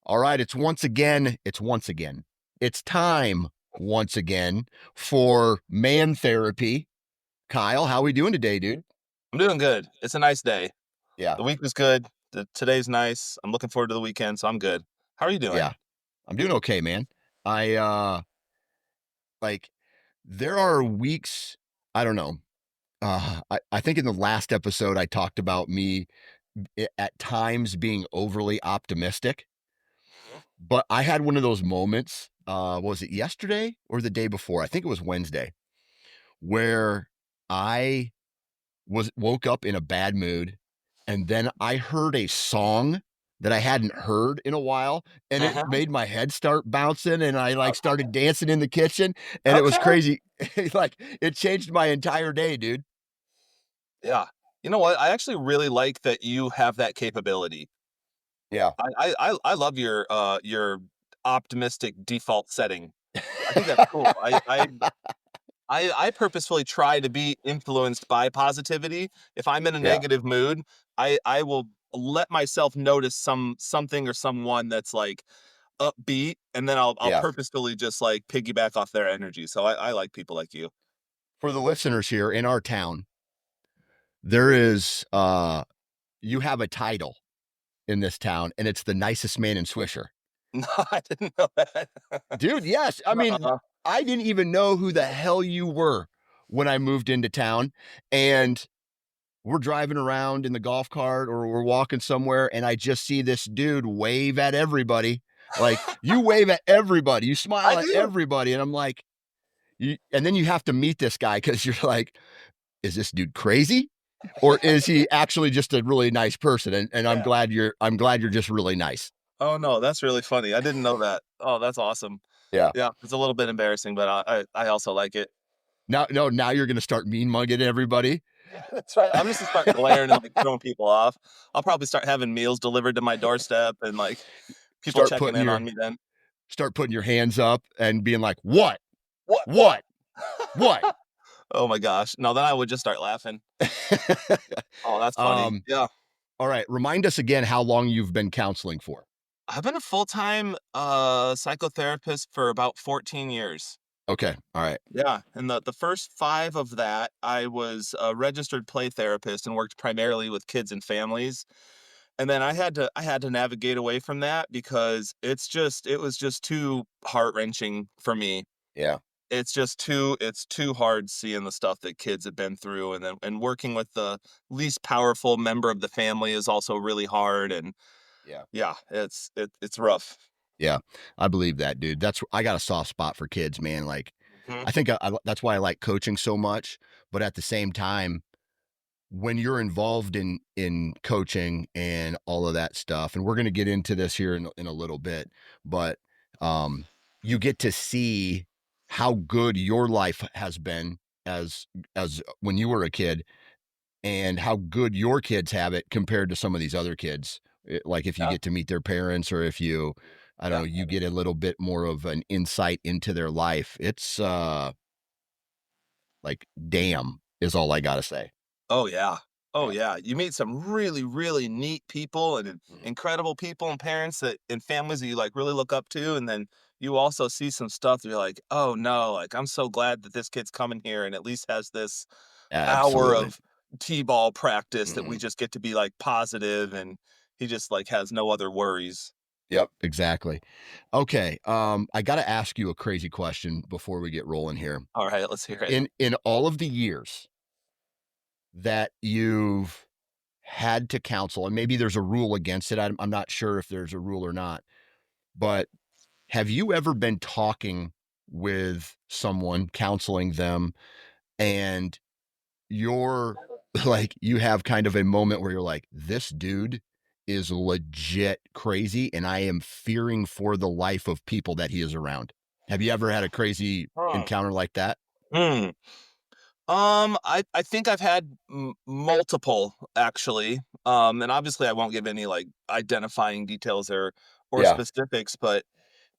All right, it's time once again for man therapy. Kyle, how we doing today, dude? I'm doing good. It's a nice day. Yeah, The week was good. Today's nice. I'm looking forward to the weekend, so I'm good. How are you doing? yeah. I'm doing okay, man. I like there are weeks, I don't know. I think in the last episode I talked about me at times being overly optimistic, but I had one of those moments, was it yesterday or the day before? I think it was Wednesday, where I was woke up in a bad mood, and then I heard a song that I hadn't heard in a while, and it Mhm. made my head start bouncing, and I like started dancing in the kitchen, and it was Okay. crazy. Like it changed my entire day, dude. Yeah. You know what? I actually really like that you have that capability. Yeah. I love your optimistic default setting. I think that's cool. I purposefully try to be influenced by positivity. If I'm in a Yeah. negative mood, I will let myself notice something or someone that's like upbeat, and then I'll Yeah. purposefully just like piggyback off their energy. So I like people like you. For the listeners here in our town, there is you have a title in this town, and it's the nicest man in Swisher. No, I didn't know that. Dude, yes. I mean, Uh-uh. I didn't even know who the hell you were when I moved into town. And we're driving around in the golf cart or we're walking somewhere, and I just see this dude wave at everybody. Like, you wave at everybody, you I smile at do. everybody. And I'm like, and then you have to meet this guy because you're like, is this dude crazy? Or is he actually just a really nice person? And Yeah. I'm glad you're just really nice. Oh no, that's really funny. I didn't know that. Oh, that's awesome. Yeah. Yeah, it's a little bit embarrassing, but I also like it. Now, no, now you're gonna start mean mugging everybody. Yeah, that's right. I'm just gonna start glaring and like throwing people off. I'll probably start having meals delivered to my doorstep and like people Start checking putting in your on me then. start putting your hands up and being like, "What? What? What? What?" Oh my gosh. No, then I would just start laughing. Oh, that's funny. um, Yeah. all right, remind us again how long you've been counseling for. I've been a full-time psychotherapist for about 14 years. Okay, all right. Yeah, and the first 5 of that, I was a registered play therapist and worked primarily with kids and families. And then I had to navigate away from that because it was just too heart-wrenching for me. Yeah, It's too hard seeing the stuff that kids have been through, and then and working with the least powerful member of the family is also really hard, and yeah, yeah, it's rough. yeah. I believe that, dude. I got a soft spot for kids, man. Like, Mhm. I think that's why I like coaching so much. But at the same time, when you're involved in coaching and all of that stuff, and we're going to get into this here in a little bit, but um you get to see how good your life has been as when you were a kid, and how good your kids have it compared to some of these other kids. Like if you Yeah, get to meet their parents, or if you, I don't yeah. know, you get a little bit more of an insight into their life. It's like, damn, is all I got to say. Oh, yeah. Oh, Yeah. yeah. You meet some really, really neat people and Mhm. incredible people and parents that and families that you, like, really look up to, and then you also see some stuff that you're like, "Oh, no, like, I'm so glad that this kid's coming here and at least has this hour Absolutely. of T-ball practice that we Mhm. just get to be, like, positive, and he just, like, has no other worries." Yep, exactly. Okay, I gotta ask you a crazy question before we get rolling here. Alright, let's hear it. In all of the years that you've had to counsel, and maybe there's a rule against it, I'm not sure if there's a rule or not, but have you ever been talking with someone, counseling them, and you're like, you have kind of a moment where you're like, "This dude is legit crazy, and I am fearing for the life of people that he is around." Have you ever had a crazy Hmm. encounter like that? Hmm. I think I've had multiple actually. And obviously I won't give any like identifying details or Yeah. specifics, but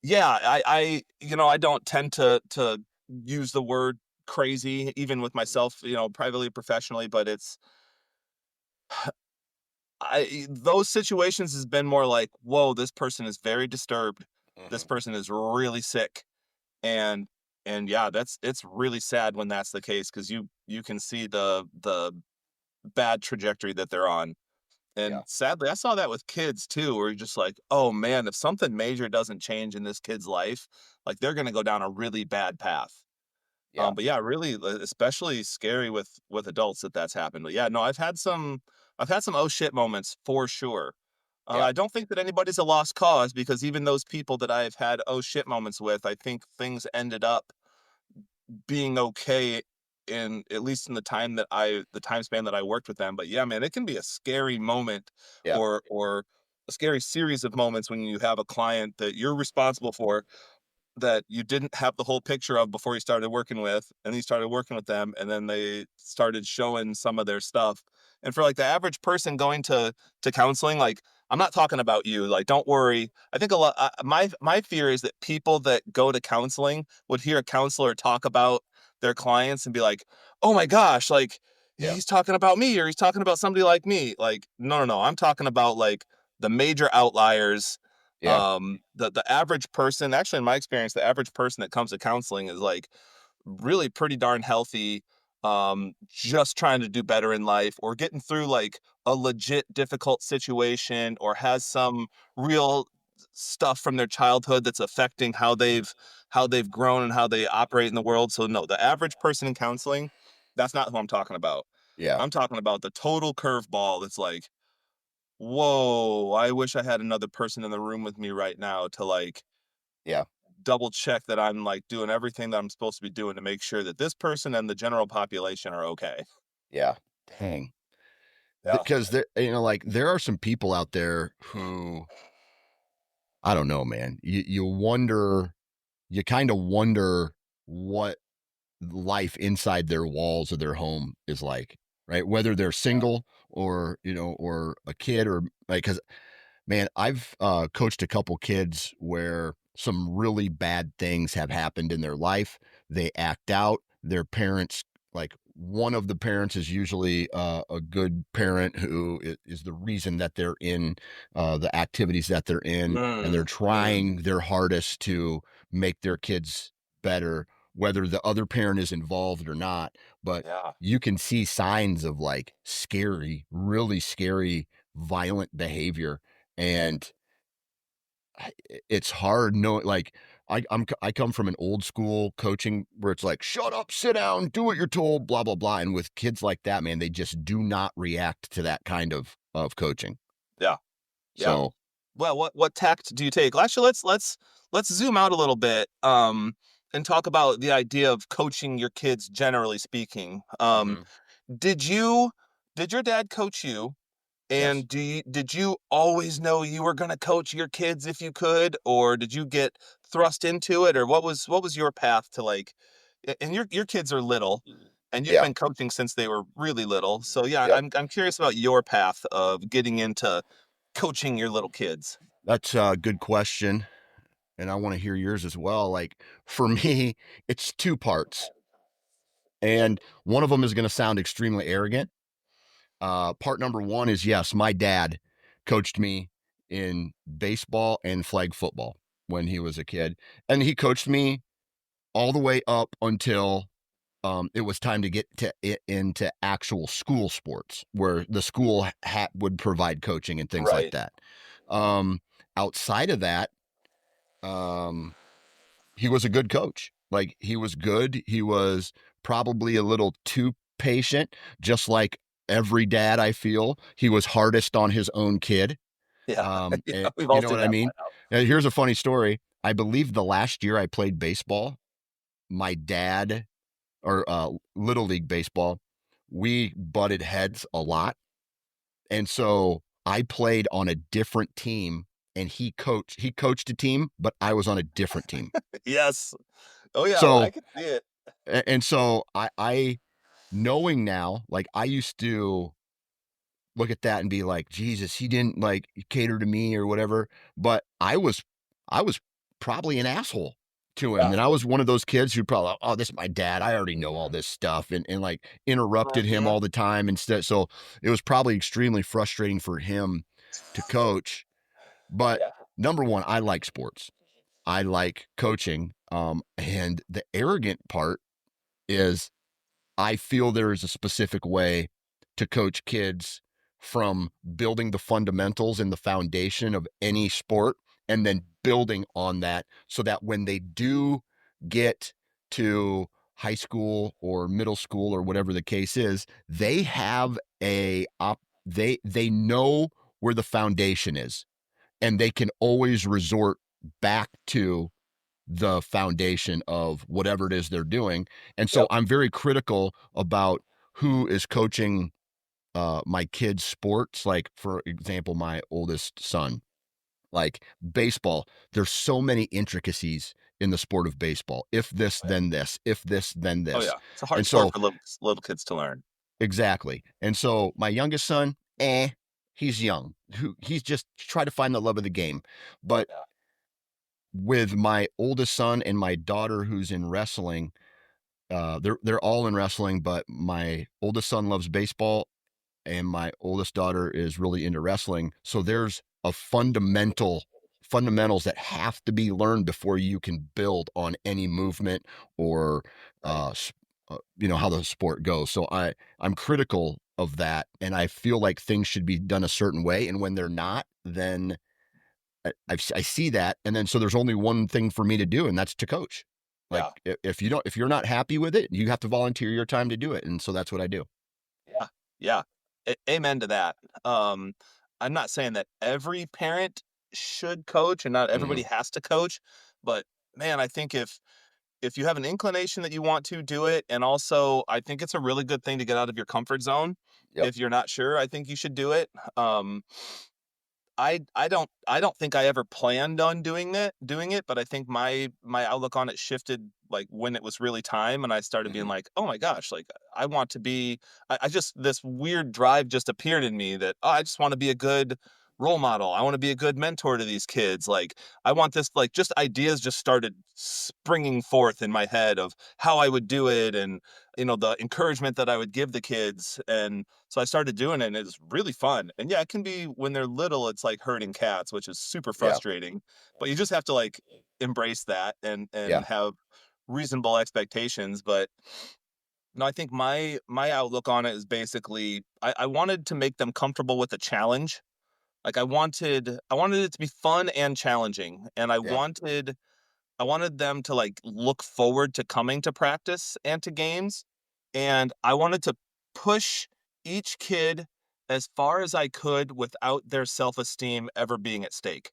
yeah, I don't tend to use the word crazy even with myself, privately, professionally, but I those situations has been more like, "Whoa, this person is very disturbed. This Mhm. person is really sick." And yeah, it's really sad when that's the case because you can see the bad trajectory that they're on. Yeah. And sadly, I saw that with kids too, where you're just like, "Oh man, if something major doesn't change in this kid's life, like they're gonna go down a really bad path." Yeah. But yeah, really, especially scary with adults that that's happened. But yeah, no, I've had some oh shit moments for sure. Yeah. I don't think that anybody's a lost cause because even those people that I've had oh shit moments with, I think things ended up being okay in at least in the time span that I worked with them. But yeah, man, it can be a scary moment Yeah. or a scary series of moments when you have a client that you're responsible for that you didn't have the whole picture of before you started working with, and you started working with them, and then they started showing some of their stuff. And for like the average person going to counseling, like I'm not talking about you, like don't worry. I think a lot. My fear is that people that go to counseling would hear a counselor talk about their clients and be like, "Oh my gosh, like Yeah. he's talking about me or he's talking about somebody like me." Like, no, no, no. I'm talking about like the major outliers. Yeah. The average person, actually in my experience, the average person that comes to counseling is like really pretty darn healthy, just trying to do better in life or getting through like a legit difficult situation or has some real stuff from their childhood that's affecting how they've grown and how they operate in the world. So no, the average person in counseling, that's not who I'm talking about. Yeah. I'm talking about the total curveball that's like, whoa, I wish I had another person in the room with me right now to like Yeah. double check that I'm like doing everything that I'm supposed to be doing to make sure that this person and the general population are okay. Yeah. Dang. Yeah. Because there, like there are some people out there who I don't know, man. You kind of wonder what life inside their walls of their home is like, right? Whether they're single or, or a kid or like, cause man, I've coached a couple kids where some really bad things have happened in their life. They act out. Their parents, like one of the parents, is usually a good parent who is the reason that they're in the activities that they're in, and they're Mm, mm, trying their hardest to make their kids better, whether the other parent is involved or not. But yeah. you can see signs of like scary, really scary, violent behavior, and it's hard. No, like I come from an old school coaching where it's like, shut up, sit down, do what you're told, blah blah blah. And with kids like that, man, they just do not react to that kind of coaching. Yeah. Yeah. So Well, what tact do you take? Actually, let's zoom out a little bit and talk about the idea of coaching your kids generally speaking. mhm, Did you did your dad coach you? yes, And did you always know you were gonna coach your kids if you could, or did you get thrust into it, or what was your path to like and your kids are little, and you've yeah, been coaching since they were really little. So yeah, yep. I'm curious about your path of getting into coaching your little kids. That's a good question, and I want to hear yours as well. Like for me, it's two parts, and one of them is going to sound extremely arrogant. Part number one is yes, my dad coached me in baseball and flag football when he was a kid. And he coached me all the way up until it was time to get into actual school sports where the school would provide coaching and things like Right. that. Um, Outside of that, um, he was a good coach. Like he was good. He was probably a little too patient, just like every dad I feel. He was hardest on his own kid. Yeah. Yeah. We've You all know seen what I that mean? play out. Here's a funny story. I believe the last year I played baseball, my dad or little league baseball, we butted heads a lot. And so I played on a different team and he coached a team, but I was on a different team. Yes. Oh yeah, I So can see it. and so I knowing now, like I used to look at that and be like, Jesus, he didn't cater to me or whatever. But I was probably an asshole to him. Yeah. And I was one of those kids who probably, oh, this is my dad. I already know all this stuff, and like interrupted him Mhm. all the time instead. So it was probably extremely frustrating for him to coach. But Yeah. number one, I like sports. I like coaching. And the arrogant part is I feel there is a specific way to coach kids from building the fundamentals and the foundation of any sport and then building on that so that when they do get to high school or middle school or whatever the case is, they have they know where the foundation is and they can always resort back to the foundation of whatever it is they're doing. And so Yep. I'm very critical about who is coaching my kids' sports. Like, for example, my oldest son, like baseball, there's so many intricacies in the sport of baseball. If this, Oh, yeah. then this, if this, then Oh, this. yeah. It's a hard And sport so, for little kids to learn. exactly. And so, my youngest son, he's young. He's just try to find the love of the game. Oh, But yeah. with my oldest son and my daughter who's in wrestling, they're all in wrestling, but my oldest son loves baseball and my oldest daughter is really into wrestling. So there's a fundamentals that have to be learned before you can build on any movement or Right. how the sport goes. So I'm critical of that, and I feel like things should be done a certain way, and when they're not, then I see that, and then so there's only one thing for me to do, and that's to coach. Like Yeah. if you're not happy with it, you have to volunteer your time to do it, and so that's what I do. Yeah. Yeah. Amen to that. Um, I'm not saying that every parent should coach and not Hmm. everybody has to coach, but man, I think if you have an inclination that you want to do it, and also I think it's a really good thing to get out of your comfort zone. Yep. If you're not sure, I think you should do it. I don't think I ever planned on doing it, but I think my outlook on it shifted like when it was really time and I started being Hmm. like, "Oh my gosh, like I want to be I just this weird drive just appeared in me that, oh, I just want to be a good role model. I want to be a good mentor to these kids. Like I want this like just ideas just started springing forth in my head of how I would do it and the encouragement that I would give the kids and so I started doing it and it's really fun. And yeah, it can be when they're little, it's like herding cats, which is super Yeah. frustrating. But you just have to like embrace that Yeah. and have reasonable expectations. But no, I think my outlook on it is basically I wanted to make them comfortable with the challenge. Like I wanted it to be fun and challenging. And Yeah. I wanted them to like look forward to coming to practice and to games. And I wanted to push each kid as far as I could without their self-esteem ever being at stake,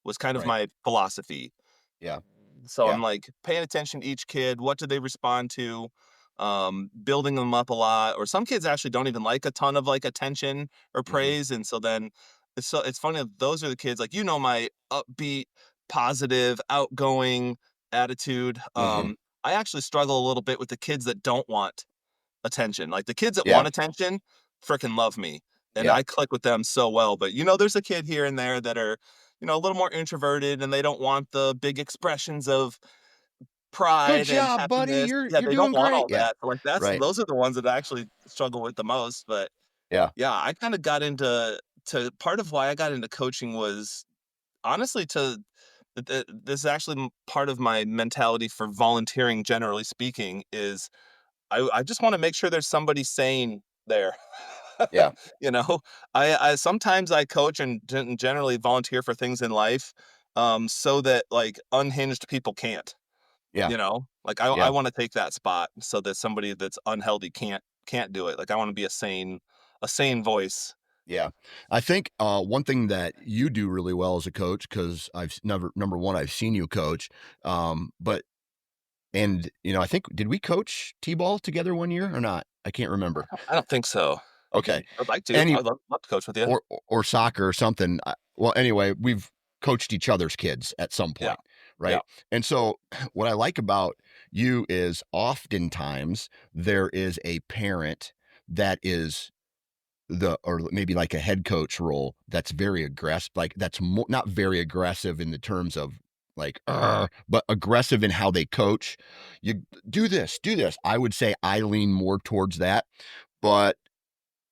was kind of Right. my philosophy. Yeah. So Yeah. I'm like paying attention to each kid. What do they respond to? Building them up a lot. Or some kids actually don't even like a ton of like attention or Hmm. praise. And so it's funny that those are the kids like my upbeat, positive, outgoing attitude. Hmm. I actually struggle a little bit with the kids that don't want attention. Like the kids that Yeah. want attention freaking love me. And Yeah. I click with them so well. But there's a kid here and there that are, a little more introverted and they don't want the big expressions of Good pride and job, buddy. happiness. Yeah, You're they don't doing want great. all Yeah. that. Like Right. those are the ones that I actually struggle with the most. But Yeah. yeah, I kind of got into part of why I got into coaching was honestly this is actually part of my mentality for volunteering generally speaking is I just want to make sure there's somebody sane there. Yeah. you know, I sometimes I coach and generally volunteer for things in life, so that like unhinged people can't. Yeah. Like I Yeah. want to take that spot so that somebody that's unhealthy can't do it. Like I want to be a sane voice. Yeah. I think one thing that you do really well as a coach, because never, number one, I've seen you coach. But, and, I think, did we coach T ball together one year or not? I can't remember. I don't think so. Okay. I'd like to. Any, I'd love to coach with you. or soccer or something. Well, anyway, we've coached each other's kids at some Yeah. point, Yeah. right? And so, what I like about you is oftentimes there is a parent that is or maybe like a head coach role that's very aggressive, like that's not very aggressive in the terms of like, but aggressive in how they coach. You do this, do this. I would say I lean more towards that. But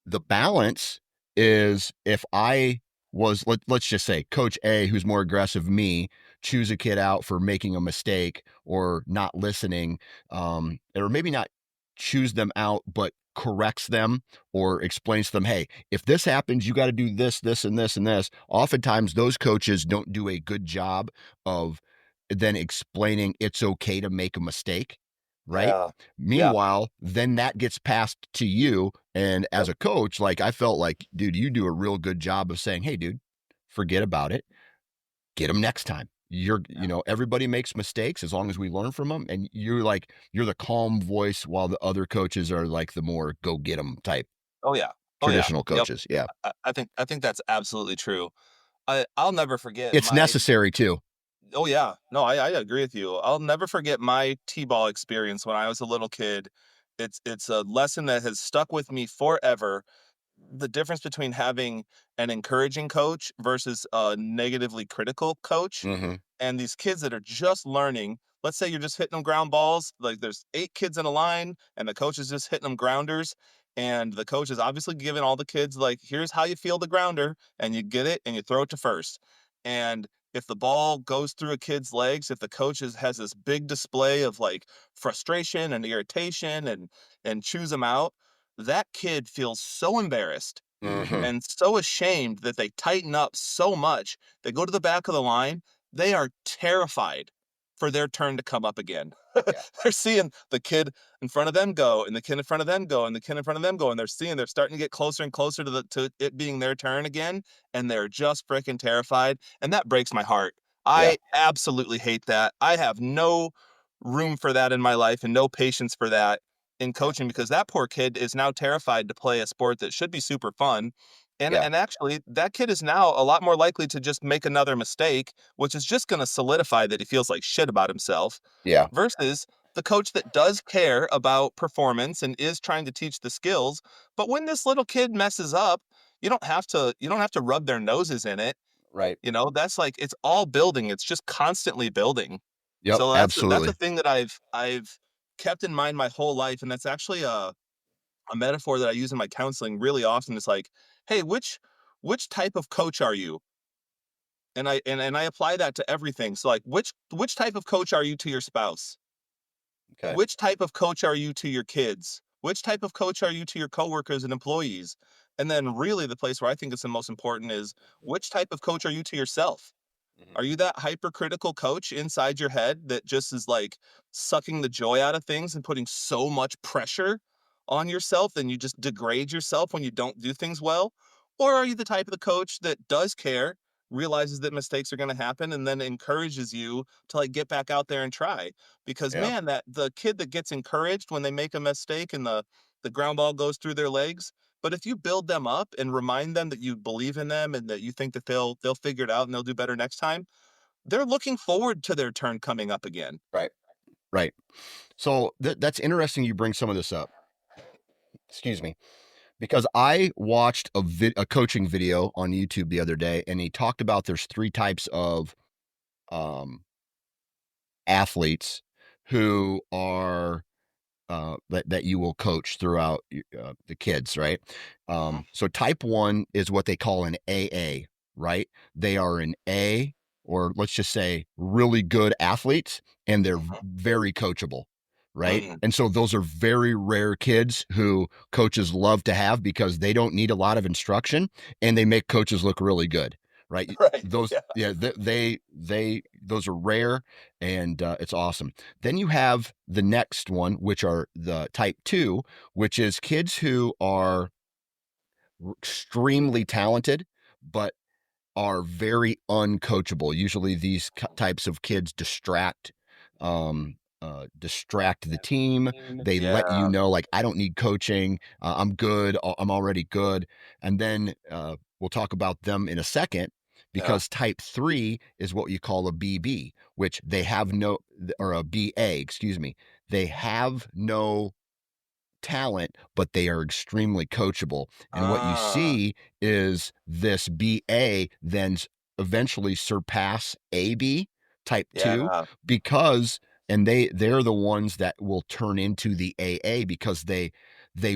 the balance is if I was, let's just say coach A, who's more aggressive, me, choose a kid out for making a mistake or not listening, or maybe not choose them out, but corrects them or explains to them, hey, if this happens, you got to do this, this, and this, and this. Oftentimes, those coaches don't do a good job of then explaining it's okay to make a mistake, right? Yeah. Yeah. Meanwhile, then that gets passed to you. And as Yep. a coach, like I felt like, dude, you do a real good job of saying, hey, dude, forget about it. Get them next time. Everybody makes mistakes as long as we learn from them. And you're the calm voice while the other coaches are like the more go get them type Oh, yeah. Oh, yeah. traditional Yep. coaches. Yeah. I think that's absolutely true. I'll never forget It's my necessary too. Oh, yeah. No, I agree with you. I'll never forget my T-ball experience when I was a little kid. It's a lesson that has stuck with me forever. The difference between having an encouraging coach versus a negatively critical coach, Mm-hmm. and these kids that are just learning. Let's say you're just hitting them ground balls, like there's 8 kids in a line and the coach is just hitting them grounders, and the coach is obviously giving all the kids like, here's how you feel the grounder, and you get it and you throw it to first. And if the ball goes through a kid's legs, if the coach has this big display of like frustration and irritation and chews them out, that kid feels so embarrassed Mm-hmm. and so ashamed that they tighten up so much, they go to the back of the line, they are terrified for their turn to come up again. Yeah. They're seeing the kid in front of them go, and the kid in front of them go, and the kid in front of them go, and they're starting to get closer and closer to it being their turn again, and they're just freaking terrified, and that breaks my heart. Yeah. I absolutely hate that. I have no room for that in my life and no patience for that in Yeah. coaching because that poor kid is now terrified to play a sport that should be super fun. And Yeah. and actually that kid is now a lot more likely to just make another mistake, which is just going to solidify that he feels like shit about himself Yeah. versus the coach that does care about performance and is trying to teach the skills. But when this little kid messes up, you don't have to rub their noses in it. Right. That's like it's all building. It's just constantly building. Yep. So that's a Absolutely. thing that I've kept in mind my whole life, and that's actually a metaphor that I use in my counseling really often. It's like, hey, which type of coach are you? And I apply that to everything. So like, which type of coach are you to your spouse? Okay. Which type of coach are you to your kids? Which type of coach are you to your coworkers and employees? And then really the place where I think it's the most important is which type of coach are you to yourself? Mhm. Are you that hypercritical coach inside your head that just is like sucking the joy out of things and putting so much pressure on yourself and you just degrade yourself when you don't do things well? Or are you the type of the coach that does care, realizes that mistakes are going to happen and then encourages you to like get back out there and try? Because Yeah. man, that the kid that gets encouraged when they make a mistake and the ground ball goes through their legs, but if you build them up and remind them that you believe in them and that you think that they'll figure it out and they'll do better next time, they're looking forward to their turn coming up again. Right. Right. So that's interesting you bring some of this up. Excuse me. Because I watched a coaching video on YouTube the other day, and he talked about there's three types of um, athletes who are that you will coach throughout the kids, right? Mhm. So type one is what they call an AA, right? They are an A, or let's just say really good athletes, and they're Mhm. very coachable, right? Mm. And so those are very rare kids who coaches love to have because they don't need a lot of instruction and they make coaches look really good, right? Right. Those, Yeah. yeah, those are rare, and it's awesome. Then you have the next one, which are the type two, which is kids who are extremely talented, but are very uncoachable. Usually, these types of kids distract the team. They let you Yeah. know, like, I don't need coaching. I'm good. I'm already good. And then we'll talk about them in a second Yeah. because type three is what you call a BB, which they have no, or a BA, excuse me. They have no talent, but they are extremely coachable. And what you Ah. see is this BA then eventually surpass AB type 2 Yeah, because and they're the ones that will turn into the AA because they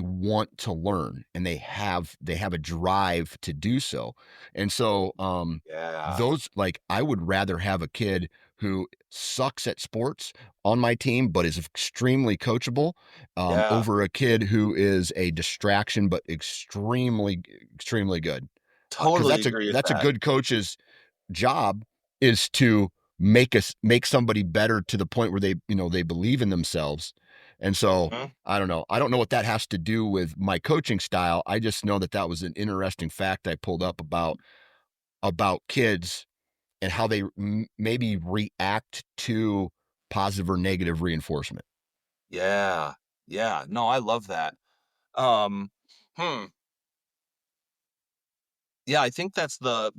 want to learn and they have a drive to do so. And so yeah, those like I would rather have a kid who sucks at sports on my team but is extremely coachable yeah. over a kid who is a distraction but extremely good. Because Totally agree with that's a that. good coach's job is to make somebody better to the point where they believe in themselves. And so Mhm. I don't know. I don't know what that has to do with my coaching style. I just know that that was an interesting fact I pulled up about kids and how they maybe react to positive or negative reinforcement. Yeah, yeah. No, I love that. Um, hmm. Yeah, I think that's the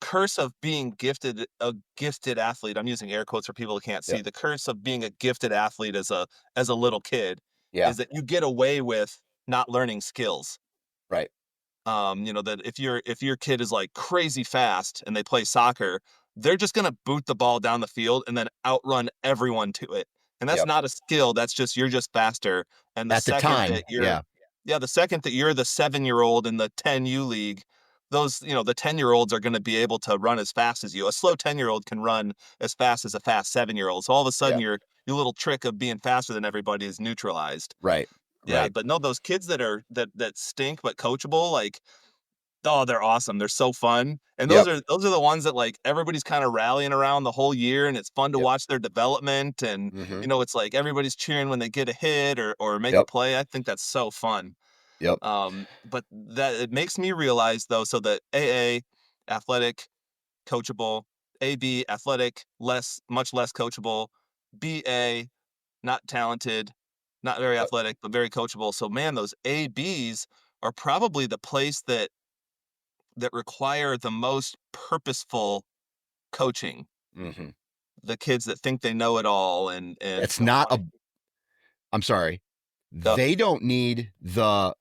curse of being gifted a gifted athlete. I'm using air quotes for people who can't see. Yep. The curse of being a gifted athlete as a little kid Yeah. is that you get away with not learning skills. Right. That if your kid is like crazy fast and they play soccer, they're just gonna boot the ball down the field and then outrun everyone to it. And that's Yep. not a skill. That's just you're just faster. And At the time. Yeah. the second that you're the 7-year-old in the 10U league, the 10-year-olds are gonna be able to run as fast as you. A slow 10-year-old can run as fast as a fast 7-year-old. So all of a sudden Yeah. your little trick of being faster than everybody is neutralized. Right. Yeah, Right. but no, those kids that stink but coachable, like, oh, they're awesome. They're so fun. And Yep. those are the ones that like everybody's kind of rallying around the whole year and it's fun to Yep. watch their development and Hmm. it's like everybody's cheering when they get a hit or make a Yep. play. I think that's so fun. Yep. But that it makes me realize though, so that AA, athletic, coachable, AB, athletic, much less coachable, BA, not talented, not very Yep. athletic, but very coachable. So man, those ABs are probably the place that require the most purposeful coaching. Hmm. The kids that think they know it all and It's not want a to I'm sorry. go. They don't need the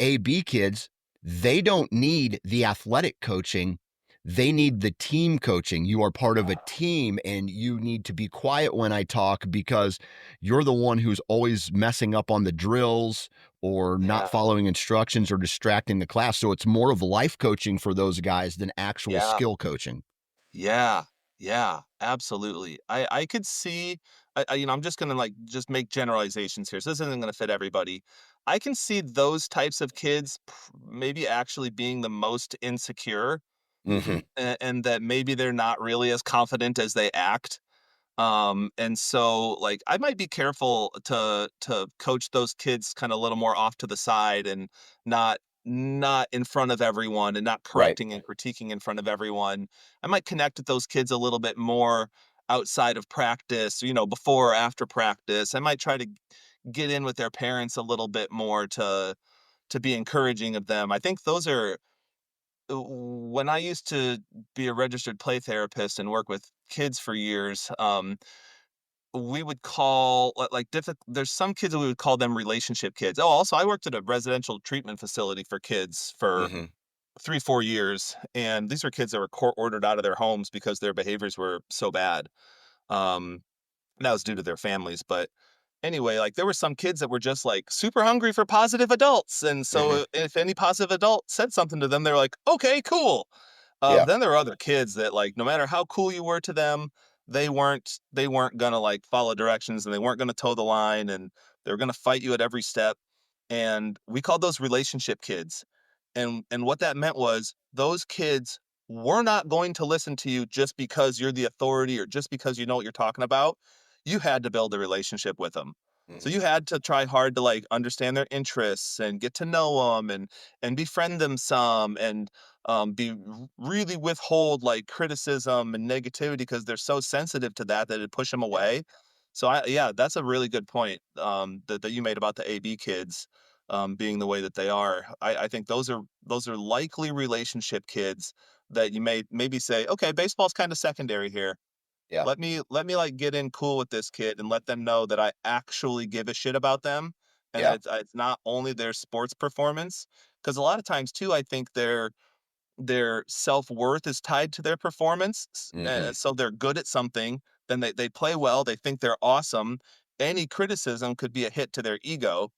AB kids. They don't need the athletic coaching. They need the team coaching. You are part of a team and you need to be quiet when I talk because you're the one who's always messing up on the drills or not Yeah, following instructions or distracting the class. So it's more of life coaching for those guys than actual yeah, skill coaching. yeah, yeah, absolutely. I could see. I'm just gonna like just make generalizations here. So this isn't gonna fit everybody. I can see those types of kids maybe actually being the most insecure, Hmm. and that maybe they're not really as confident as they act. And so like I might be careful to coach those kids kind of a little more off to the side and not in front of everyone and not Right. correcting and critiquing in front of everyone. I might connect with those kids a little bit more outside of practice, before or after practice. I might try to get in with their parents a little bit more to be encouraging of them. I think those are when I used to be a registered play therapist and work with kids for years. We would call there's some kids that we would call them relationship kids. Oh, also I worked at a residential treatment facility for kids for Hmm. 3, 4 years, and these are kids that were court ordered out of their homes because their behaviors were so bad. Um, that was due to their families, but anyway, like there were some kids that were just like super hungry for positive adults, and Hmm. so if any positive adult said something to them, they were like, "Okay, cool." Yeah. Then there were other kids that like no matter how cool you were to them, they weren't gonna like follow directions and they weren't gonna toe the line and they were gonna fight you at every step. And we called those relationship kids. And what that meant was those kids were not going to listen to you just because you're the authority or just because you know what you're talking about. You had to build a relationship with them. So Hmm. you had to try hard to like understand their interests and get to know them and befriend them some and really withhold like criticism and negativity because they're so sensitive to that it push them Yeah. away. So yeah, that's a really good point that you made about the AB kids being the way that they are. I think those are likely relationship kids that you may maybe say, okay, baseball's kind of secondary here. Yeah. Let me like get in cool with this kid and let them know that I actually give a shit about them and that Yeah. it's not only their sports performance. Because a lot of times too, I think they're their self-worth is tied to their performance, Hmm. so they're good at something, then they play well, they think they're awesome. Any criticism could be a hit to their ego,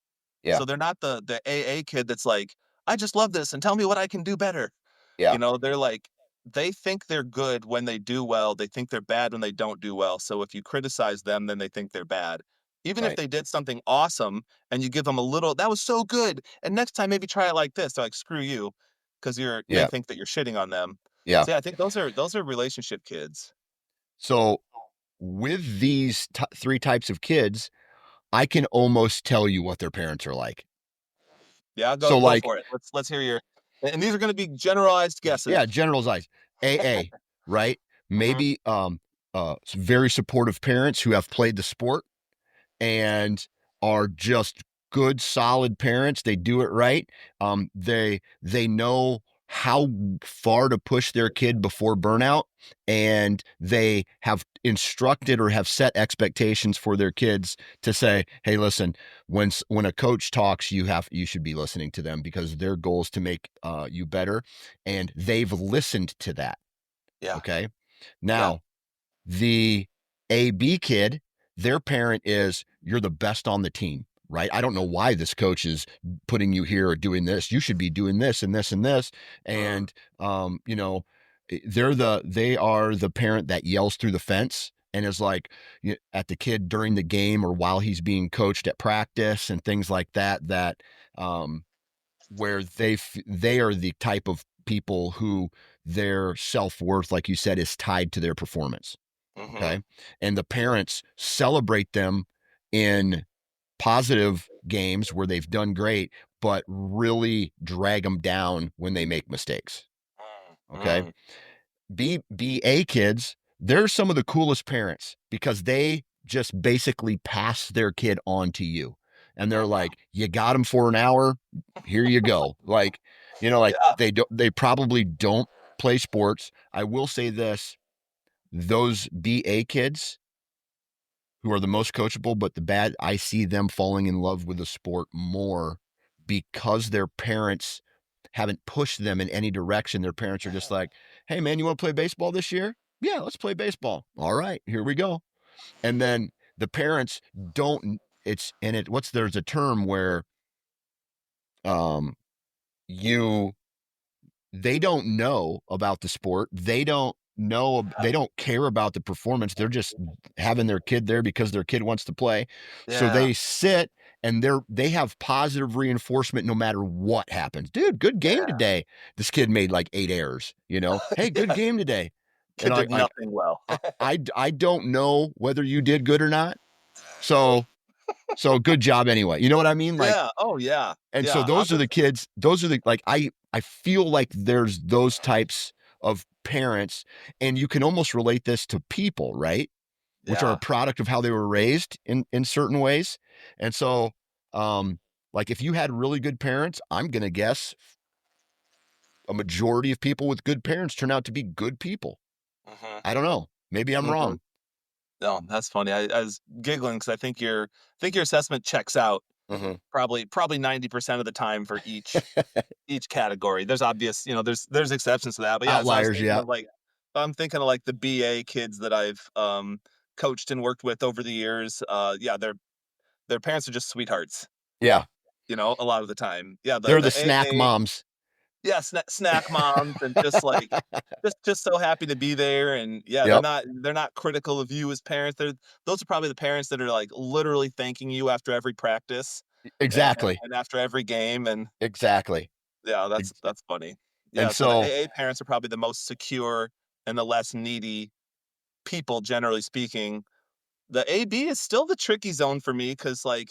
Yeah. so they're not the AA kid that's like, "I just love this and tell me what I can do better." Yeah. They're like they think they're good when they do well, they think they're bad when they don't do well, so if you criticize them, then they think they're bad. Even if Right. they did something awesome and you give them a little, "That was so good, and next time maybe try it like this," they're like, "Screw you," 'cause they Yeah. think that you're shitting on them. Yeah. So, yeah, I think those are relationship kids. So with these three types of kids, I can almost tell you what their parents are like. Yeah, So go like, for it. Let's hear your and these are gonna be generalized yeah, guesses. generalized AA, right? Mhm, Maybe very supportive parents who have played the sport and are just good, solid parents. They do it right. They know how far to push their kid before burnout, and they have instructed or have set expectations for their kids to say, "Hey, listen, when a coach talks, you should be listening to them because their goal is to make you better," and they've listened to that. yeah, Okay, yeah, now the AB kid, their parent is, "You're the best on the team," right? "I don't know why this coach is putting you here or doing this. You should be doing this and this and this." mm, And they are the parent that yells through the fence and is like at the kid during the game or while he's being coached at practice and things like that. Um, where they are the type of people who their self-worth, like you said, is tied to their performance. mhm, Okay. And the parents celebrate them in positive games where they've done great, but really drag them down when they make mistakes. mm, Okay. mm, BA kids, they're some of the coolest parents because they just basically pass their kid on to you. And they're mhm. like, you got them for an hour. Here you go. Like, like Yeah, they probably don't play sports. I will say this, those BA kids who are the most coachable, but the bad, I see them falling in love with the sport more because their parents haven't pushed them in any direction. Their parents are just like, "Hey, man, you want to play baseball this year? Yeah, let's play baseball. All right, here we go." And then the parents don't. It's and it. What's there's a term where um you they don't know about the sport. They don't care about the performance. They're just having their kid there because their kid wants to play. So yeah, they sit and they have positive reinforcement no matter what happens. Dude, good game yeah, today. This kid made like 8 errors. Hey, good yeah. game today. And Kid did nothing well. I don't know whether you did good or not. So good job anyway. You know what I mean? Like, Yeah, oh, yeah, and so yeah, I'm those are the the kids, those are the like I feel like there's those types of parents, and you can almost relate this to people, right? Which are a yeah, product of how they were raised in certain ways. And so like if you had really good parents, I'm going to guess a majority of people with good parents turn out to be good people. mhm, I don't know. Maybe I'm mhm. wrong. No, that's funny. I was giggling because I think your assessment checks out Mhm. probably 90% of the time for each category. There's obvious, there's exceptions to that, but yeah, so I was Outliers, thinking yeah. of like I'm thinking of like the BA kids that I've coached and worked with over the years. Yeah, their parents are just sweethearts, Yeah. a lot of the time. Yeah, the They're the the snack AA, moms. yeah, snack moms and just like just so happy to be there, and yeah, Yep. they're not critical of you as parents. Those are probably the parents that are like literally thanking you after every practice Exactly. and after every game, and Exactly. yeah, that's Ex- that's funny. And Yeah, so the so AA parents are probably the most secure and the less needy people, generally speaking. The AB is still the tricky zone for me because, like,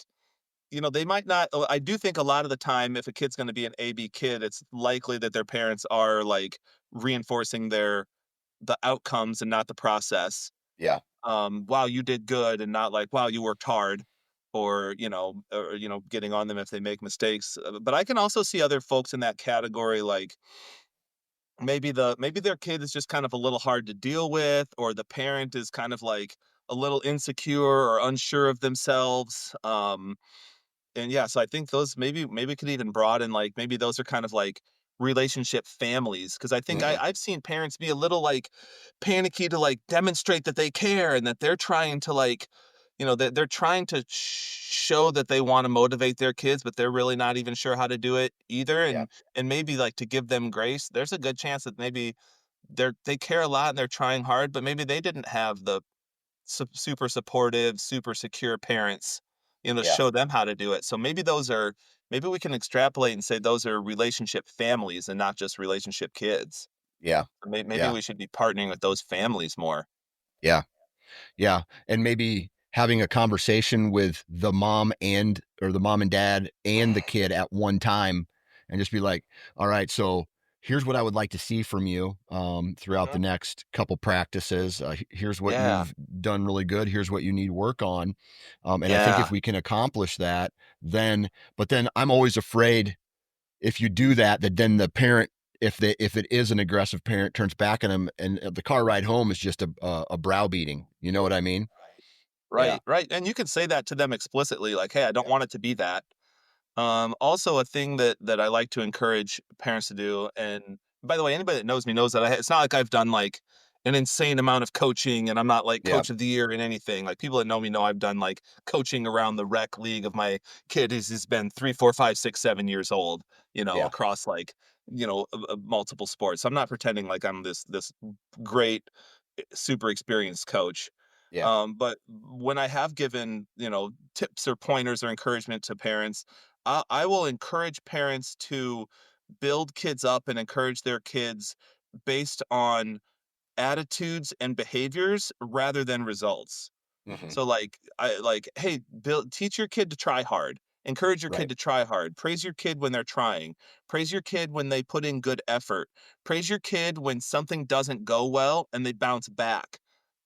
they might not. I do think a lot of the time, if a kid's going to be an AB kid, it's likely that their parents are like reinforcing the outcomes and not the process. yeah. Wow, you did good, and not like, wow, you worked hard, or getting on them if they make mistakes. But I can also see other folks in that category, like maybe their kid is just kind of a little hard to deal with, or the parent is kind of like a little insecure or unsure of themselves. And yeah, so I think those maybe could even broaden, like maybe those are kind of like relationship families, because I think Hmm. I've seen parents be a little like panicky to like demonstrate that they care and that they're trying to like, that they're trying to show that they want to motivate their kids, but they're really not even sure how to do it either. Yeah. And maybe like to give them grace, there's a good chance that maybe they care a lot and they're trying hard, but maybe they didn't have the super supportive, super secure parents, Yeah. show them how to do it. So maybe we can extrapolate and say those are relationship families and not just relationship kids. Yeah. Maybe Yeah. we should be partnering with those families more. Yeah. Yeah, and maybe having a conversation with the mom or the mom and dad and the kid at one time, and just be like, "All right, so here's what I would like to see from you throughout the Mhm. next couple practices. Here's what Yeah. you've done really good. Here's what you need work on." And I think if Yeah. we can accomplish that, but then I'm always afraid if you do that, that then the parent, if it is an aggressive parent, turns back on him, and the car ride home is just a browbeating. You know what I mean? Yeah. Right. Right. And you can say that to them explicitly, like, "Hey, I don't Yeah. want it to be that." Also a thing that I like to encourage parents to do, and by the way, anybody that knows me knows that it's not like I've done like an insane amount of coaching and I'm not like Yeah. coach of the year in anything. Like people that know me know I've done like coaching around the rec league of my kid who's been 3, 4, 5, 6, 7 years old, Yeah. across like, multiple sports. I'm not pretending like I'm this great, super experienced coach. Yeah. But when I have given, tips or pointers or encouragement to parents, I will encourage parents to build kids up and encourage their kids based on attitudes and behaviors rather than results. Hmm. So like I like, hey, teach your kid to try hard. Encourage your kid Right. to try hard. Praise your kid when they're trying. Praise your kid when they put in good effort. Praise your kid when something doesn't go well and they bounce back.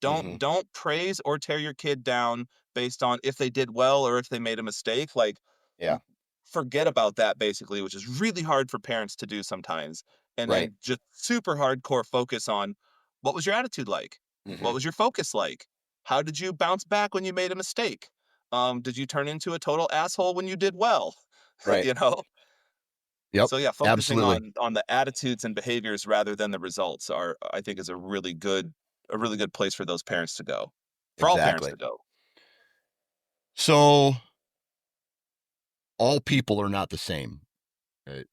Hmm. Don't praise or tear your kid down based on if they did well or if they made a mistake. Like Yeah. forget about that basically, which is really hard for parents to do sometimes. And Right. then just super hardcore focus on what was your attitude like? What Hmm. was your focus like? How did you bounce back when you made a mistake? Did you turn into a total asshole when you did well? Right. you know? Yep. So yeah, focusing Absolutely. on the attitudes and behaviors rather than the results are I think is a really good place for those parents to go. For all parents Exactly. to go. So all people are not the same,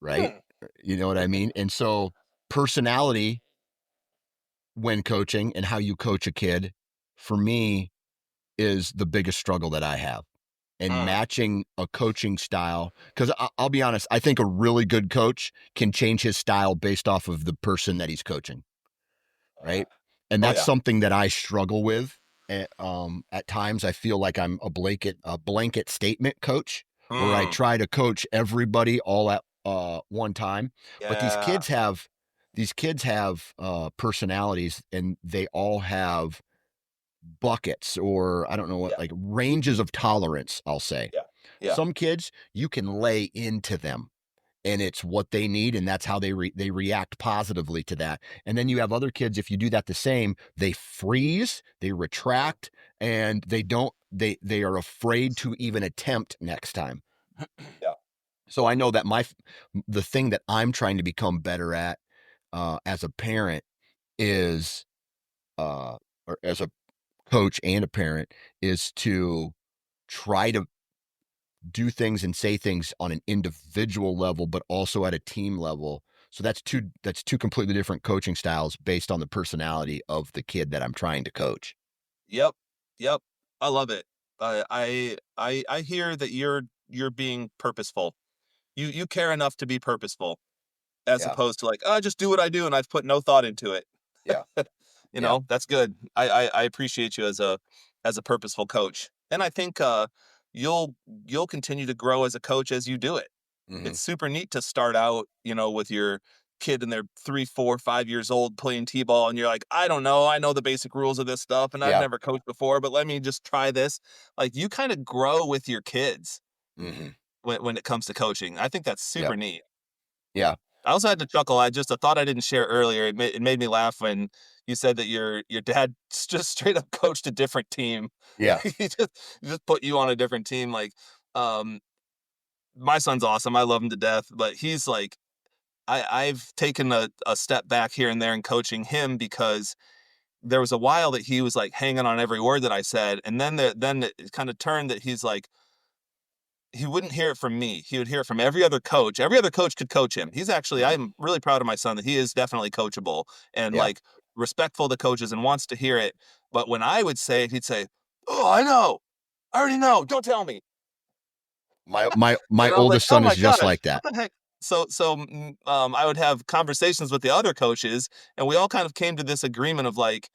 right? Hmm. You know what I mean? And so personality when coaching and how you coach a kid, for me, is the biggest struggle that I have. And Mm. matching a coaching style, because I'll be honest, I think a really good coach can change his style based off of the person that he's coaching, right? And Oh that's yeah. something that I struggle with. At times, I feel like I'm a blanket statement coach, where I Mm. try to coach everybody all at one time. But Yeah. these kids have personalities, and they all have buckets, or I don't know what, Yeah. like ranges of tolerance, I'll say. Yeah. Yeah. Some kids, you can lay into them, and it's what they need, and that's how they react positively to that. And then you have other kids, if you do that the same, they freeze, they Mhm. retract, and they are afraid to even attempt next time. Yeah. So I know that the thing that I'm trying to become better at as a parent is uh or as a coach and a parent, is to try to do things and say things on an individual level, but also at a team level. So that's two completely different coaching styles based on the personality of the kid that I'm trying to coach. Yep. Yep. I love it. I hear that you're being purposeful. You care enough to be purposeful as Yeah. opposed to like, "Oh, just do what I do and I've put no thought into it." Yeah. Yeah. That's good. I appreciate you as a purposeful coach. And I think you'll you'll continue to grow as a coach as you do it. Hmm. It's super neat to start out, with your kid and they're 3, 4, 5 years old playing t-ball, and you're like, I don't know, I know the basic rules of this stuff, and I've Yeah. never coached before, but let me just try this. Like you kind of grow with your kids Hmm. when it comes to coaching. I think that's Yeah. super neat. Yeah. I also had to chuckle. I just a thought I didn't share earlier. It made me laugh when you said that your dad just straight up coached a different team. Yeah. He just put you on a different team. Like, my son's awesome. I love him to death, but he's like I've taken a step back here and there in coaching him because there was a while that he was like hanging on every word that I said, and then it kind of turned that he's like he wouldn't hear it from me. He would hear it from every other coach. Every other coach could coach him. He's actually Mhm. I'm really proud of my son that he is definitely coachable and Yeah. like respectful to coaches and wants to hear it. But when I would say it, he'd say, "Oh, I know. I already know. Don't tell me." My And I was like, oldest "Oh son is my just gosh, like that. what the heck?" I would have conversations with the other coaches, and we all kind of came to this agreement of like,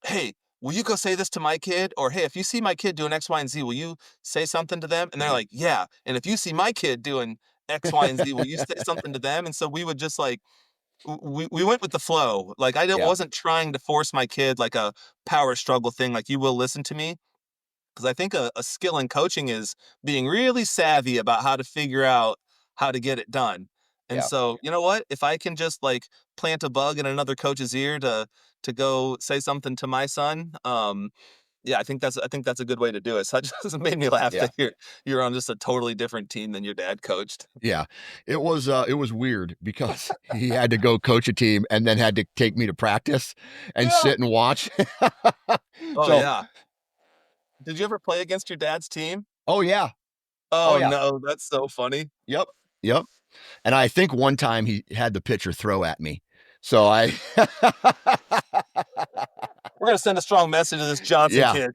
"Hey, will you go say this to my kid?" Or, "Hey, if you see my kid doing X, Y, and Z, will you say something to them?" And they're Mhm. like, "Yeah." And if you see my kid doing X, Y, and Z, will you say something to them? And so we would just like we went with the flow. Like Yeah. wasn't trying to force my kid like a power struggle thing. Like you will listen to me because I think a skill in coaching is being really savvy about how to figure out how to get it done. And Yeah. so, you know what? If I can just like plant a bug in another coach's ear to go say something to my son, yeah, I think that's a good way to do it. So it just made me laugh Yeah. that you're on just a totally different team than your dad coached. Yeah. It was weird because he had to go coach a team and then had to take me to practice and Yeah. sit and watch. Oh So, yeah. Did you ever play against your dad's team? oh yeah. Oh Oh yeah. no, that's so funny. Yep. Yep. And I think one time he had the pitcher throw at me. So I We're gonna send a strong message to this Johnson yeah. kid.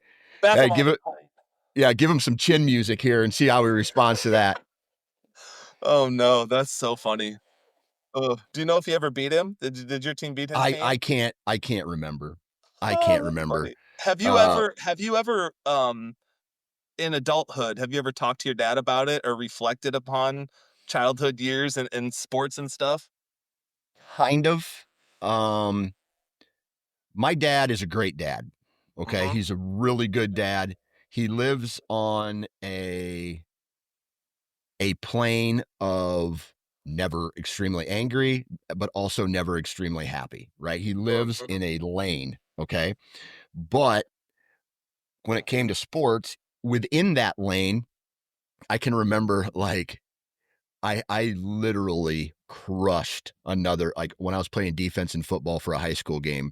Hey, Basketball give ain't it playing. yeah, give him some chin music here and see how he responds to that. Oh no, that's so funny. Oh, do you know if you ever beat him? Did your team beat his team? I can't remember. I Oh, can't that's remember. funny. Uh Have you ever, in adulthood, have you ever talked to your dad about it or reflected upon childhood years and sports and stuff? kind of. Um my dad is a great dad. Okay, Mhm. he's a really good dad. He lives on a plane of never extremely angry, but also never extremely happy, right? He lives Mhm. in a lane, okay? But when it came to sports, within that lane, I can remember like I literally crushed another like when I was playing defense in football for a high school game.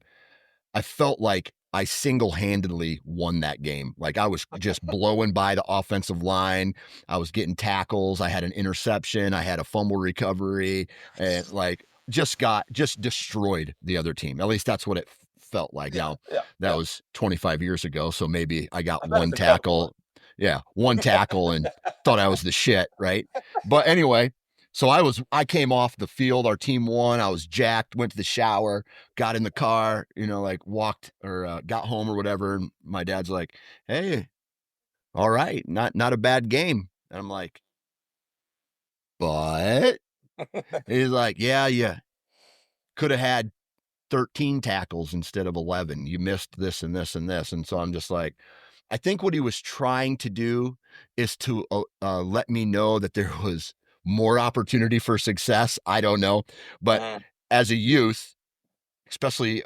I felt like I single-handedly won that game. Like I was just blowing by the offensive line. I was getting tackles. I had an interception. I had a fumble recovery and like just destroyed the other team. At least that's what it felt like. Yeah, Now, yeah, that yeah. was 25 years ago, so maybe I got I bet it's one a couple of tackle. Yeah, one tackle and thought I was the shit, right? But anyway, so I came off the field, our team won. I was jacked, went to the shower, got in the car, you know, like walked or got home or whatever. And my dad's like, "Hey, all right, not a bad game." And I'm like, "But," he's like, "Yeah, yeah, could have had 13 tackles instead of 11. You missed this and this and this." And so I'm just like, I think what he was trying to do is to let me know that there was more opportunity for success. I don't know, but Mhm. as a youth, especially,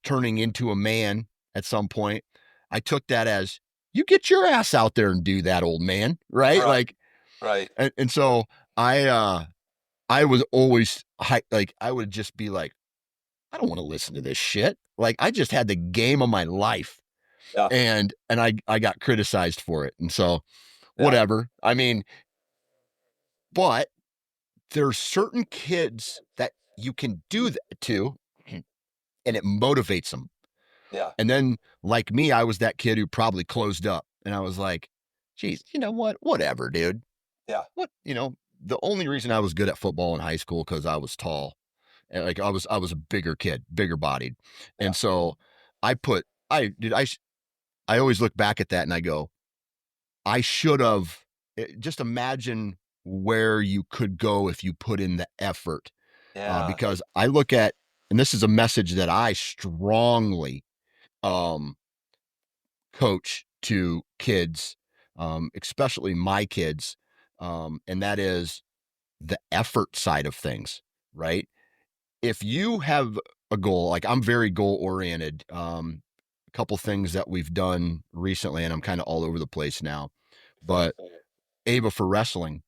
turning into a man at some point, I took that as you get your ass out there and do that, old man, right? Right, Like, right. and so I was always like, I would just be like, I don't want to listen to this shit. Like, I just had the game of my life, Yeah, and I got criticized for it, and so yeah, whatever. I mean, but there's certain kids that you can do that to, and it motivates them. yeah, And then, like me, I was that kid who probably closed up. And I was like, geez, you know what? Whatever, dude. yeah, What, the only reason I was good at football in high school because I was tall. And like I was a bigger kid, bigger bodied. yeah, And so I put, I did, I always look back at that and I go, I should have just imagine where you could go if you put in the effort. yeah, Because I look at, and this is a message that I strongly, um, coach to kids, especially my kids, and that is the effort side of things, right? If you have a goal, like I'm very goal oriented, a couple things that we've done recently, and I'm kind of all over the place now, same, but Ava for wrestling,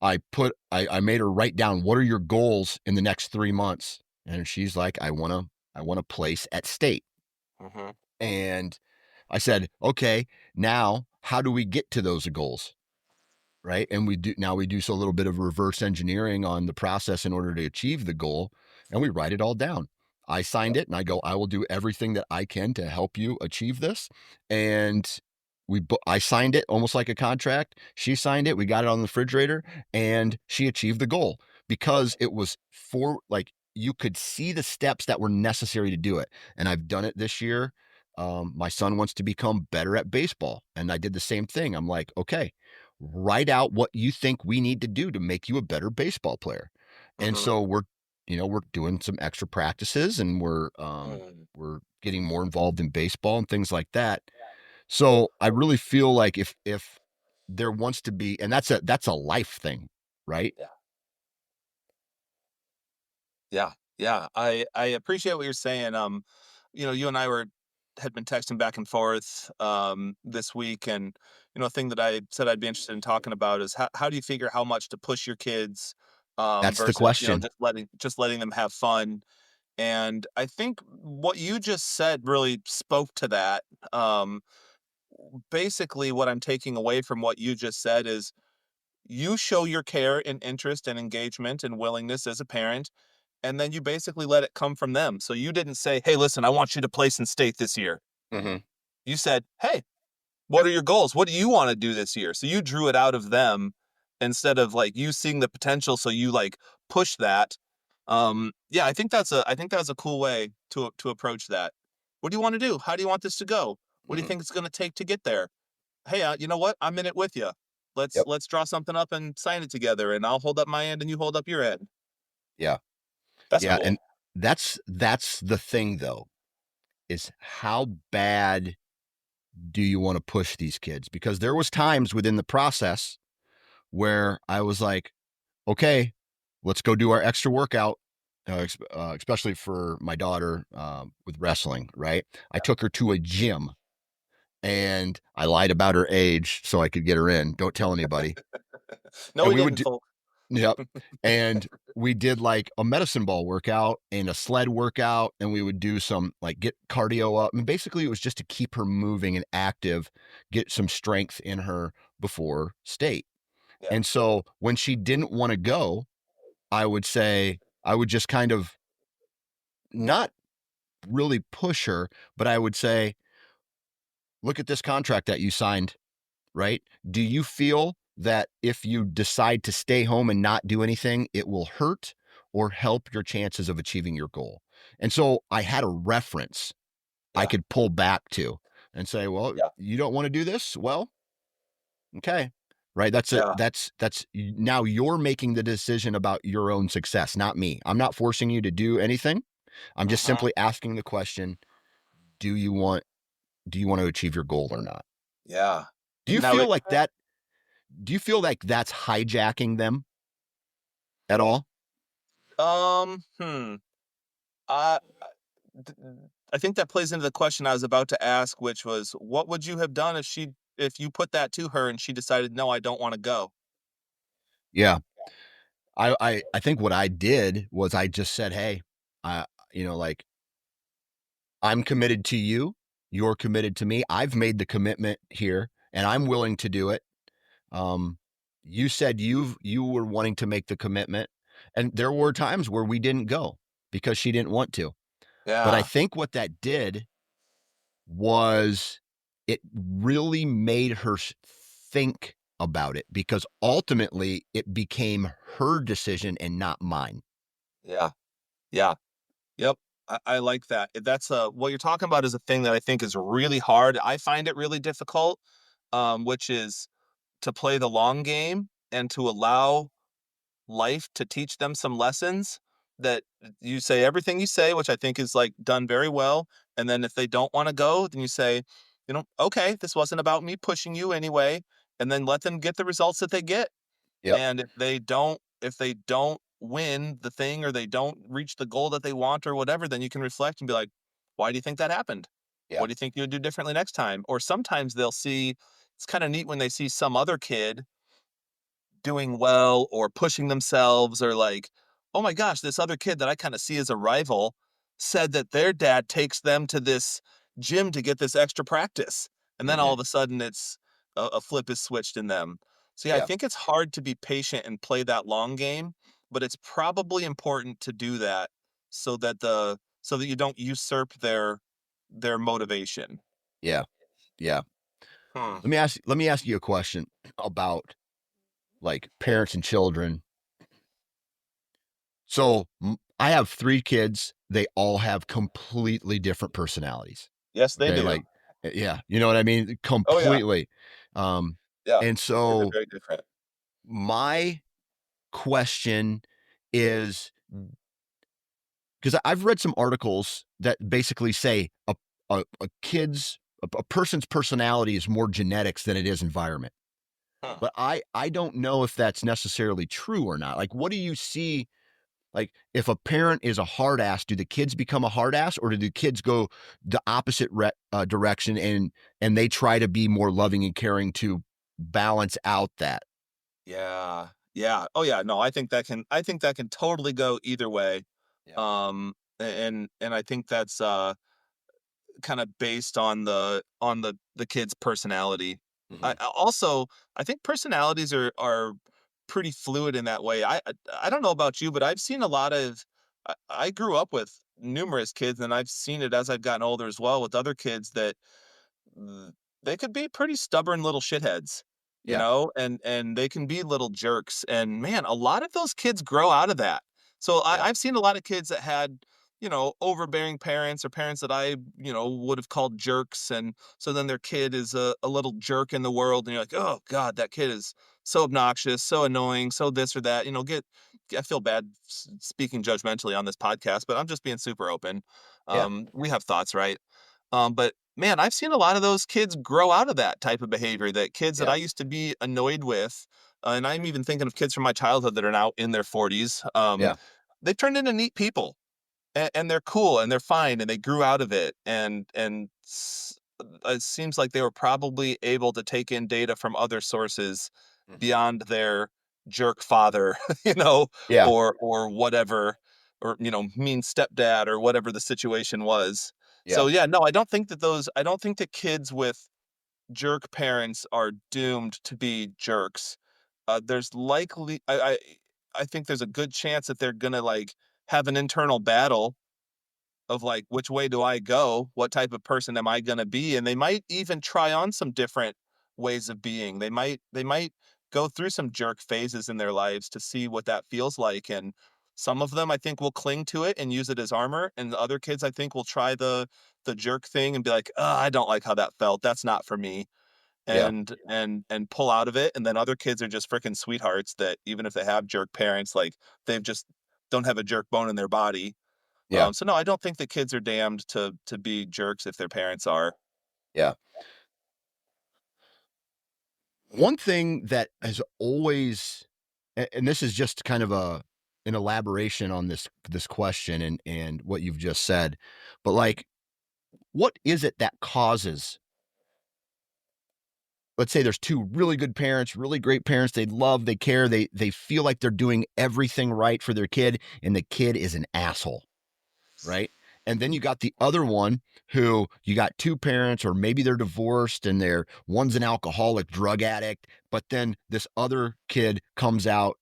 I made her write down what are your goals in the next 3 months, and she's like, I want to place at state, Mhm. and I said, okay, now how do we get to those goals? Right. And we do so a little bit of reverse engineering on the process in order to achieve the goal. And we write it all down. I signed Yep. it and I go, I will do everything that I can to help you achieve this. And I signed it almost like a contract. She signed it. We got it on the refrigerator and she achieved the goal because it was for like, you could see the steps that were necessary to do it. And I've done it this year. My son wants to become better at baseball. And I did the same thing. I'm like, okay, write out what you think we need to do to make you a better baseball player. And Mhm. so we're doing some extra practices and Mm. we're getting more involved in baseball and things like that. So I really feel like if there wants to be, and that's a life thing, right? Yeah. Yeah, yeah. I appreciate what you're saying. You and I had been texting back and forth this week, and a thing that I said I'd be interested in talking about is how do you figure how much to push your kids That's the versus question. just letting them have fun. And I think what you just said really spoke to that. Um, Basically, what I'm taking away from what you just said is you show your care and interest and engagement and willingness as a parent, and then you basically let it come from them. So you didn't say, "Hey, listen, I want you to place in state this year." Hmm. You said, "Hey, what are your goals? What do you want to do this year?" So you drew it out of them instead of like you seeing the potential. So you like push that. Yeah, I think that's a cool way to approach that. What do you want to do? How do you want this to go? What do you Hmm. think it's going to take to get there? Hey, you know what? I'm in it with you. Let's Yep. let's draw something up and sign it together, and I'll hold up my end and you hold up your end. Yeah. That's Yeah. cool. And that's the thing though, is how bad do you want to push these kids? Because there was times within the process where I was like, okay, let's go do our extra workout, especially for my daughter with wrestling, right? I took her to a gym and I lied about her age so I could get her in. Don't tell anybody. No, And we we would didn't, do, folks. yep. And we did like a medicine ball workout and a sled workout. And we would do some like get cardio up. And basically, it was just to keep her moving and active, get some strength in her before state. Yeah, And so when she didn't want to go, I would say, I would just kind of not really push her, but I would say, look at this contract that you signed, right? Do you feel that if you decide to stay home and not do anything, it will hurt or help your chances of achieving your goal? And so I had a reference I yeah, could pull back to and say, well, yeah, you don't want to do this? Well, okay. Right. That's it. yeah. That's now you're making the decision about your own success, not me. I'm not forcing you to do anything. I'm just Mhm. simply asking the question, do you want do you want to achieve your goal or not? Yeah. Do you Now feel it like that do you feel like that's hijacking them at all? um, hmm, I d I think that plays into the question I was about to ask, which was, what would you have done if you put that to her and she decided, "No, I don't wanna go?" Yeah. I think what I did was I just said, "Hey, I like I'm committed to you. You're committed to me. I've made the commitment here and I'm willing to do it. Um you said you were wanting to make the commitment and there were times where we didn't go because she didn't want to. But I Yeah, think what that did was it really made her think about it because ultimately it became her decision and not mine. yeah, yeah, yep. I like that. That's, what you're talking about is a thing that I think is really hard. I find it really difficult, which is to play the long game and to allow life to teach them some lessons that you say everything you say, which I think is like done very well. And then if they don't want to go, then you say, okay, this wasn't about me pushing you anyway. And then let them get the results that they get. Yep. And if they don't win the thing or they don't reach the goal that they want or whatever, then you can reflect and be like, why do you think that happened? Yeah. What do you think you would do differently next time? Or sometimes they'll see it's kind of neat when they see some other kid doing well or pushing themselves or like, oh my gosh, this other kid that I kind of see as a rival said that their dad takes them to this gym to get this extra practice. And then all Hmm. of a sudden it's a flip is switched in them. So yeah, I Yeah. think it's hard to be patient and play that long game, but it's probably important to do that so that you don't usurp their motivation. Yeah. Yeah. Hmm. Let me ask you a question about like parents and children. So I have 3 kids. They all have completely different personalities. Yes, they Okay. do. Like, yeah, you know what I mean? Oh yeah. Completely. Um, Yeah. and Kids are so very different. my question is, because I've read some articles that basically say a person's personality is more genetics than it is environment. Huh. But I don't know if that's necessarily true or not. Like, what do you see? Like, if a parent is a hard ass, do the kids become a hard ass, or do the kids go the opposite direction and they try to be more loving and caring to balance out that? Yeah. Yeah. Oh yeah. No, I think that can totally go either way. Yeah. And I think that's kind of based on the kid's personality. Hmm. Also, I think personalities are pretty fluid in that way. I don't know about you, but I've seen a lot of I grew up with numerous kids and I've seen it as I've gotten older as well with other kids that they could be pretty stubborn little shitheads, you Yeah. know, and they can be little jerks. And man, a lot of those kids grow out of that. So Yeah. I've seen a lot of kids that had, you know, overbearing parents or parents that I, you know, would have called jerks. And so then their kid is a little jerk in the world. And you're like, oh God, that kid is so obnoxious, so annoying, so this or that. You know, I feel bad speaking judgmentally on this podcast, but I'm just being super open. Yeah. We have thoughts, right? But man, I've seen a lot of those kids grow out of that type of behavior, that kids that Yeah. I used to be annoyed with, and I'm even thinking of kids from my childhood that are now in their 40s. Yeah. They've turned into neat people, and they're cool and they're fine and they grew out of it. It seems like they were probably able to take in data from other sources Hmm. beyond their jerk father, you know, Yeah. or whatever, or you know, mean stepdad or whatever the situation was. So Yeah. yeah, no, I don't think that kids with jerk parents are doomed to be jerks. There's likely I think there's a good chance that they're gonna like have an internal battle of like, which way do I go? What type of person am I gonna be? And they might even try on some different ways of being. They might go through some jerk phases in their lives to see what that feels like. And some of them I think will cling to it and use it as armor. And the other kids I think will try the jerk thing and be like, oh, I don't like how that felt. That's not for me. Yeah. And pull out of it. And then other kids are just freaking sweethearts that even if they have jerk parents, like they've just don't have a jerk bone in their body. Yeah. So no, I don't think the kids are damned to be jerks if their parents are. Yeah. One thing that has always, and this is just kind of an elaboration on this question and what you've just said, but like, what is it that causes, let's say there's two really good parents, really great parents, they love, they care, they feel like they're doing everything right for their kid, and the kid is an asshole, right? And then you got the other one who you got two parents, or maybe they're divorced and one's an alcoholic drug addict, but then this other kid comes out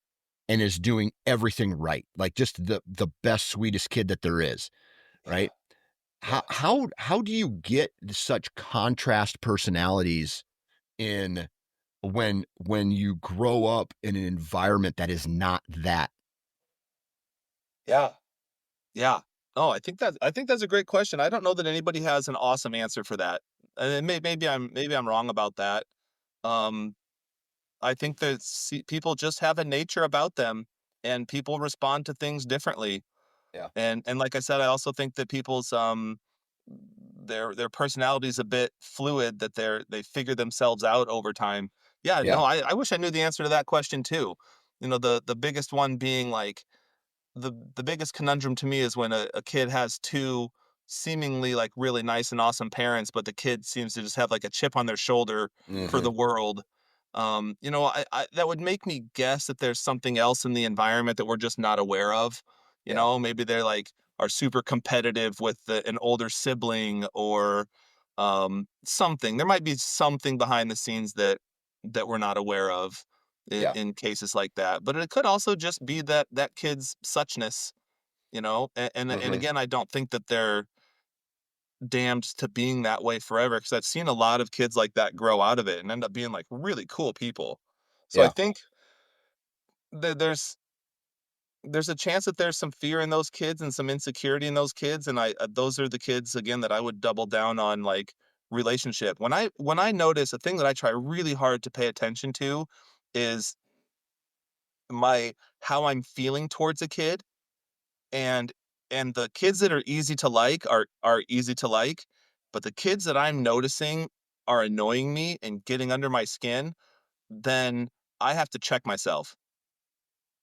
and is doing everything right, like just the best, sweetest kid that there is, Yeah, right? yeah, How do you get such contrast personalities in when you grow up in an environment that is not that? yeah, yeah. Oh, I think that's a great question. I don't know that anybody has an awesome answer for that. And maybe I'm wrong about that. Um, I think that people just have a nature about them, and people respond to things differently. Yeah. And like I said, I also think that people's their personality is a bit fluid, that they figure themselves out over time. Yeah, Yeah. no, I wish I knew the answer to that question too. You know, the biggest one being like the biggest conundrum to me is when a kid has two seemingly like really nice and awesome parents, but the kid seems to just have like a chip on their shoulder for Hmm. the world. I that would make me guess that there's something else in the environment that we're just not aware of. Yeah. Maybe they're like are super competitive with an older sibling or something. There might be something behind the scenes that we're not aware of Yeah. in cases like that. But it could also just be that kid's suchness, and Hmm. again, I don't think that they're damned to being that way forever because I've seen a lot of kids like that grow out of it and end up being like really cool people. So I Yeah. think there's a chance that there's some fear in those kids and some insecurity in those kids, and those are the kids again that I would double down on like relationship. When I notice a thing that I try really hard to pay attention to is my how I'm feeling towards a kid, and the kids that are easy to like are easy to like, but the kids that I'm noticing are annoying me and getting under my skin, then I have to check myself.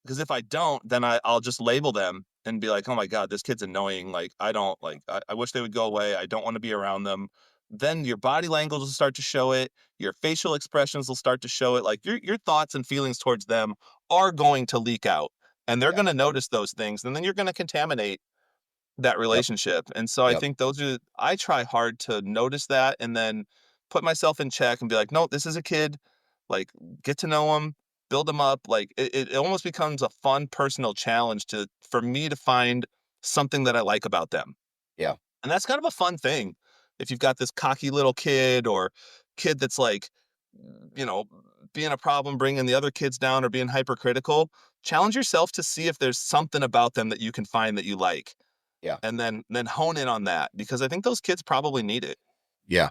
Because if I don't, then I'll just label them and be like, "Oh my god, this kid's annoying. Like, I don't like. I wish they would go away. I don't want to be around them." Then your body language will start to show it. Your facial expressions will start to show it. Like your thoughts and feelings towards them are going to leak out, and they're Yeah. going to notice those things, and then you're going to contaminate that Yep. relationship. And so I Yep. think I try hard to notice that and then put myself in check and be like, no, this is a kid. Like, get to know him, build him up. Like, it almost becomes a fun personal challenge for me to find something that I like about them. Yeah. And that's kind of a fun thing. If you've got this cocky little kid or kid that's like, you know, being a problem, bringing the other kids down or being hypercritical, challenge yourself to see if there's something about them that you can find that you like Yeah. and then hone in on that because I think those kids probably need it. Yeah.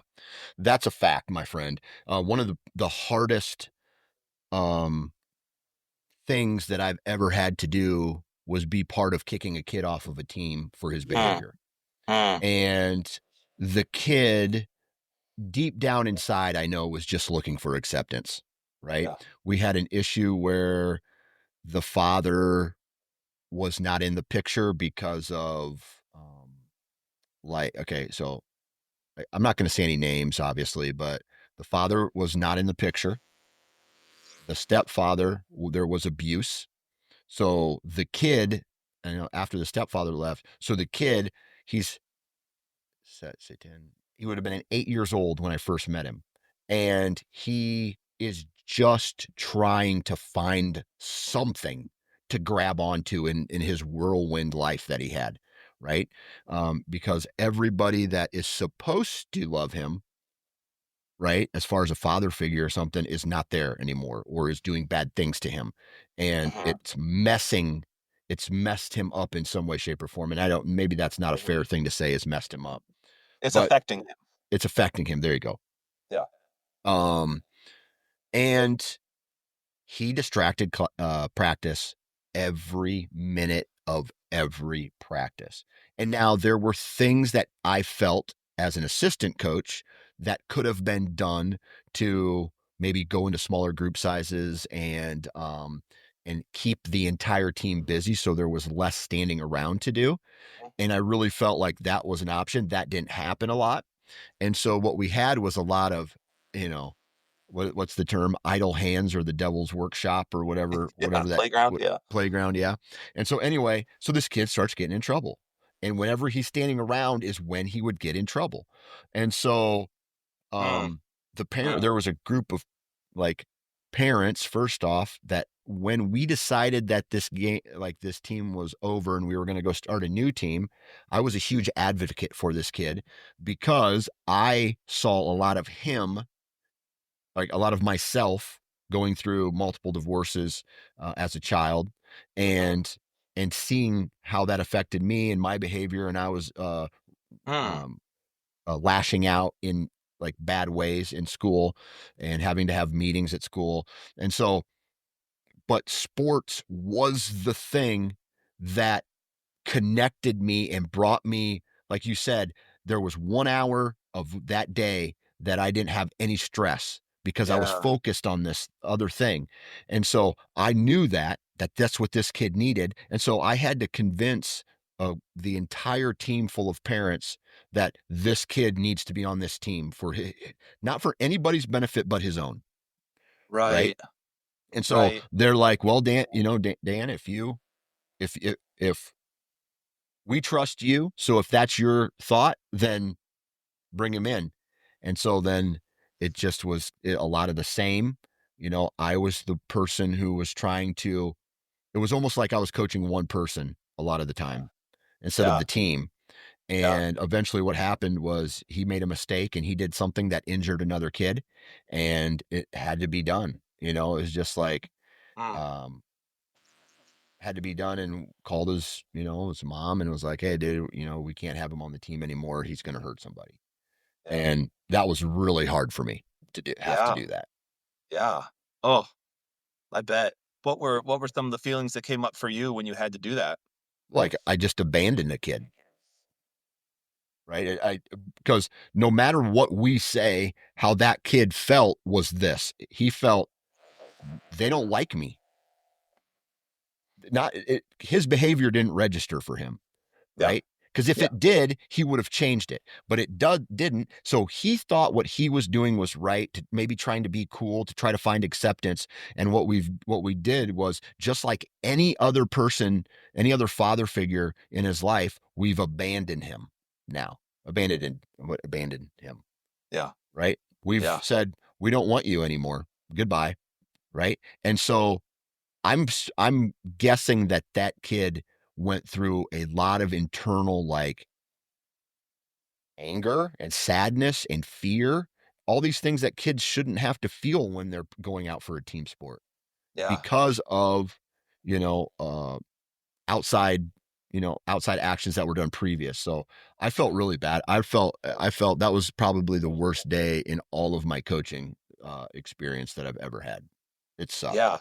That's a fact, my friend. One of the hardest um, things that I've ever had to do was be part of kicking a kid off of a team for his Mm, behavior. mm, And the kid, deep down inside, I know was just looking for acceptance, right? yeah. We had an issue where the father was not in the picture because of, okay, so I'm not going to say any names, obviously, but the father was not in the picture. The stepfather, there was abuse. So the kid, after the stepfather left, so the kid, he's say 10, he would have been 8 years old when I first met him. And he is just trying to find something to grab onto in his whirlwind life that he had, right? Because everybody that is supposed to love him, right, as far as a father figure or something, is not there anymore or is doing bad things to him. And Mhm, it's messed him up in some way, shape, or form. And I don't, maybe that's not a mhm. fair thing to say, is messed him up, It's but affecting him. it's affecting him. There you go. Yeah. Um, and he distracted practice every minute of every practice. And now there were things that I felt as an assistant coach that could have been done to maybe go into smaller group sizes and keep the entire team busy so there was less standing around to do. And I really felt like that was an option. That didn't happen a lot. And so what we had was a lot of, you know, what's the term? Idle hands or the devil's workshop or whatever, Yeah. whatever that Playground. what, Yeah. playground. Yeah. And so anyway, so this kid starts getting in trouble. And whenever he's standing around is when he would get in trouble. And so Mm, um there mm, was a group of like parents first off that when we decided that this game like this team was over and we were going to go start a new team, I was a huge advocate for this kid because I saw a lot of him, like a lot of myself, going through multiple divorces as a child, mhm, and seeing how that affected me and my behavior, and I was mm. um, lashing out in like bad ways in school and having to have meetings at school. And so, but sports was the thing that connected me and brought me, like you said, there was 1 hour of that day that I didn't have any stress because I was Yeah. focused on this other thing. And so I knew that that's what this kid needed. And so I had to convince the entire team full of parents that this kid needs to be on this team for not for anybody's benefit but his own. right? Right. And so Right. they're like, well, Dan, Dan, if we trust you, so if that's your thought, then bring him in. And so then it just was a lot of the same. I was the person who was trying to, it was almost like I was coaching one person a lot of the time instead of Yeah. the team. Yeah. And eventually what happened was he made a mistake and he did something that injured another kid and it had to be done. It was just like, Mm. um, had to be done and called his mom and was like, hey, dude, we can't have him on the team anymore. He's going to hurt somebody. Yeah. And that was really hard for me have to Yeah. do that. Yeah. Oh, I bet. What were some of the feelings that came up for you when you had to do that? Like I just abandoned a kid, right? Because no matter what we say, how that kid felt was this. He felt they don't like me. His behavior didn't register for him, Yeah. right? Because if Yeah. it did, he would have changed it, but didn't. So he thought what he was doing was right, to maybe trying to be cool, to try to find acceptance. And what we did was just like any other person, any other father figure in his life, we've abandoned him now. Abandoned him, Yeah. right? We've Yeah. said we don't want you anymore. Goodbye, right? And so I'm guessing that kid went through a lot of internal like anger and sadness and fear, all these things that kids shouldn't have to feel when they're going out for a team sport Yeah. because of, you know, uh, outside, outside actions that were done previous. So I felt really bad. I felt that was probably the worst day in all of my coaching experience that I've ever had. It sucked. Yeah.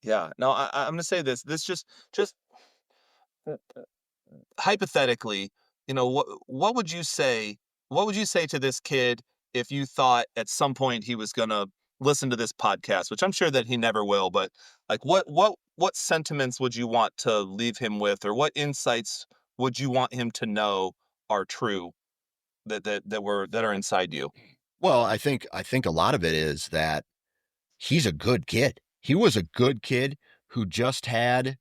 Yeah. No, I'm gonna say this. This just hypothetically, what would you say to this kid if you thought at some point he was gonna listen to this podcast, which I'm sure that he never will, but like what sentiments would you want to leave him with, or what insights would you want him to know are true that are inside you? Well, I think a lot of it is that he's a good kid. He was a good kid who just had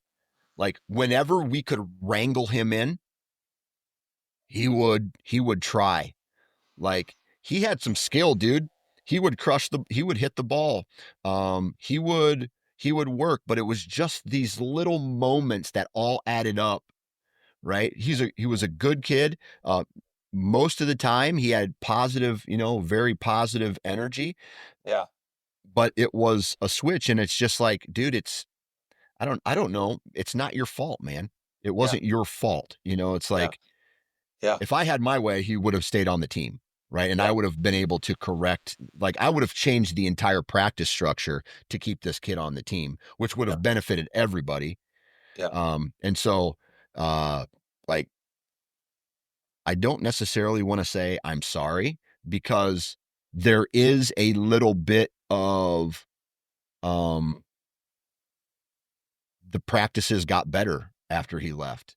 like whenever we could wrangle him in, he would try. Like he had some skill, dude. He would hit the ball. He would work, but it was just these little moments that all added up, right? He was a good kid. Most of the time he had positive, very positive energy, Yeah. but it was a switch and it's just like, dude, I don't know. It's not your fault, man. It Yeah. wasn't your fault. It's Yeah. like Yeah. if I had my way, he would have stayed on the team, right? And I Yeah. would have been able to correct, like, I would have changed the entire practice structure to keep this kid on the team, which would Yeah. have benefited everybody. Yeah. And so, uh, like, I don't necessarily want to say I'm sorry because there is a little bit of, um, the practices got better after he left.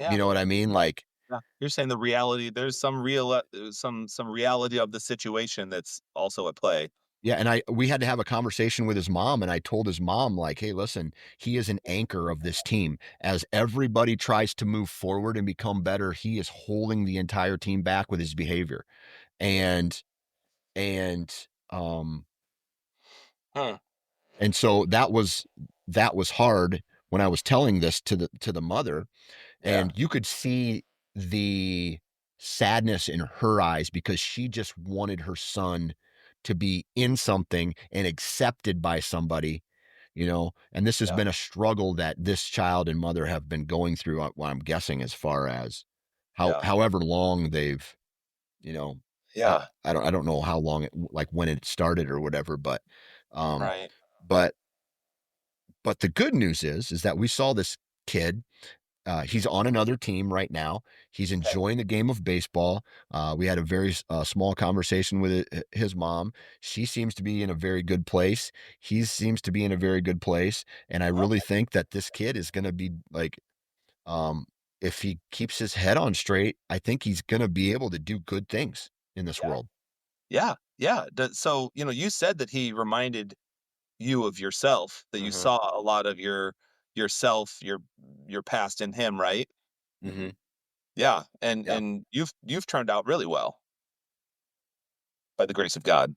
You Yeah. know what I mean? Like, Yeah. You're saying the reality, there's some reality of the situation that's also at play. yeah, and we had to have a conversation with his mom, and I told his mom, like, hey, listen, he is an anchor of this team. As everybody tries to move forward and become better, he is holding the entire team back with his behavior. And and um Hmm. and so that was hard when I was telling this to the mother. Yeah. And you could see the sadness in her eyes because she just wanted her son to be in something and accepted by somebody. And this has Yeah. been a struggle that this child and mother have been going through, what I'm guessing, as far as Yeah. however long they've, you know, I, Yeah. I don't know how long like when it started or whatever, um, Right. but, but the good news is that we saw this kid. He's on another team right now. He's Okay. enjoying the game of baseball. We had a very small conversation with his mom. She seems to be in a very good place. He seems to be in a very good place. And I really Okay. think that this kid is going to be like, um, if he keeps his head on straight, I think he's going to be able to do good things in this Yeah. world. Yeah. Yeah. So, you said that he reminded you of yourself, that you Uh-huh. saw a lot of yourself, your past in him, right? Mhm. Yeah, Yeah. and you've turned out really well by the grace of God.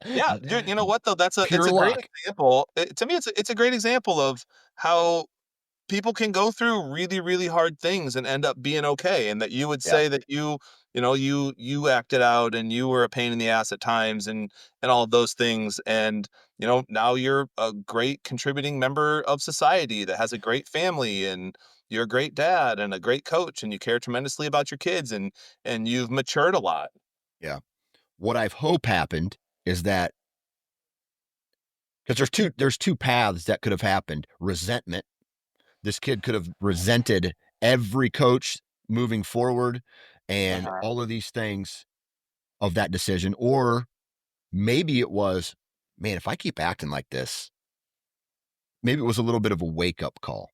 Yeah, you know what though? It's Pure a great luck. example. To me, it's a great example of how people can go through really, really hard things and end up being okay. And that you would Yeah. say that you know, you acted out and you were a pain in the ass at times and all of those things. And you know, now you're a great contributing member of society that has a great family and you're a great dad and a great coach and you care tremendously about your kids and you've matured a lot. Yeah. What I've hope happened is that because there's two paths that could have happened. Resentment. This kid could have resented every coach moving forward and Uh-huh. all of these things of that decision. Or maybe it was, man, if I keep acting like this, maybe it was a little bit of a wake up call.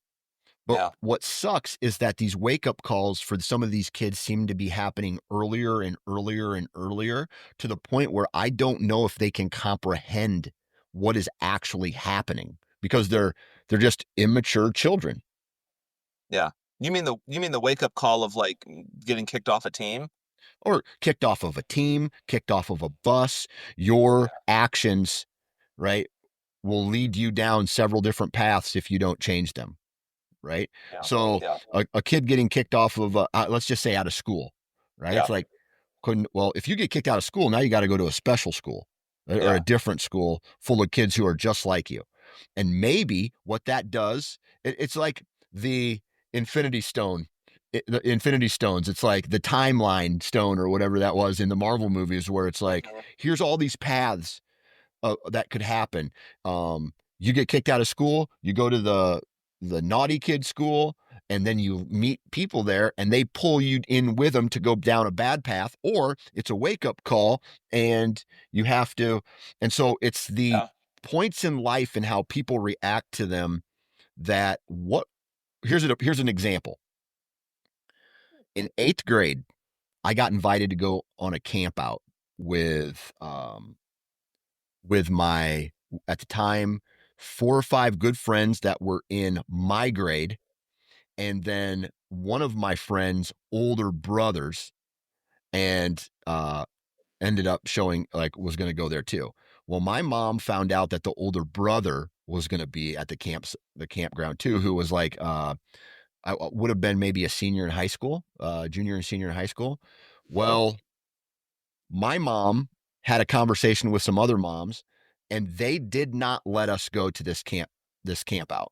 But Yeah. what sucks is that these wake up calls for some of these kids seem to be happening earlier and earlier and earlier to the point where I don't know if they can comprehend what is actually happening because they're just immature children Yeah. You mean the wake up call of like getting kicked off a team? or kicked off of a team, kicked off of a bus. Your actions, right, will lead you down several different paths if you don't change them. Right. Yeah. So Yeah. a kid getting kicked off of, let's just say out of school, right? Yeah. It's like, couldn't, well, if you get kicked out of school, now you got to go to a special school or a Yeah. different school full of kids who are just like you. And maybe what that does, it's like the Infinity Stone, the Infinity Stones. It's like the timeline stone or whatever that was in the Marvel movies, where it's like, Mhm. here's all these paths that could happen. You get kicked out of school, you go to the naughty kid school, and then you meet people there, and they pull you in with them to go down a bad path, or it's a wake up call, and you have to. And so it's the Yeah. points in life and how people react to them. That what here's an example. In eighth grade, I got invited to go on a camp out with my at the time 4 or 5 good friends that were in my grade and then one of my friends older brothers and ended up showing like was going to go there too. Well, my mom found out that the older brother was going to be at the campground too, who was like I would have been maybe a senior in high school, junior and senior in high school. Okay. Well, my mom had a conversation with some other moms and they did not let us go to this camp out.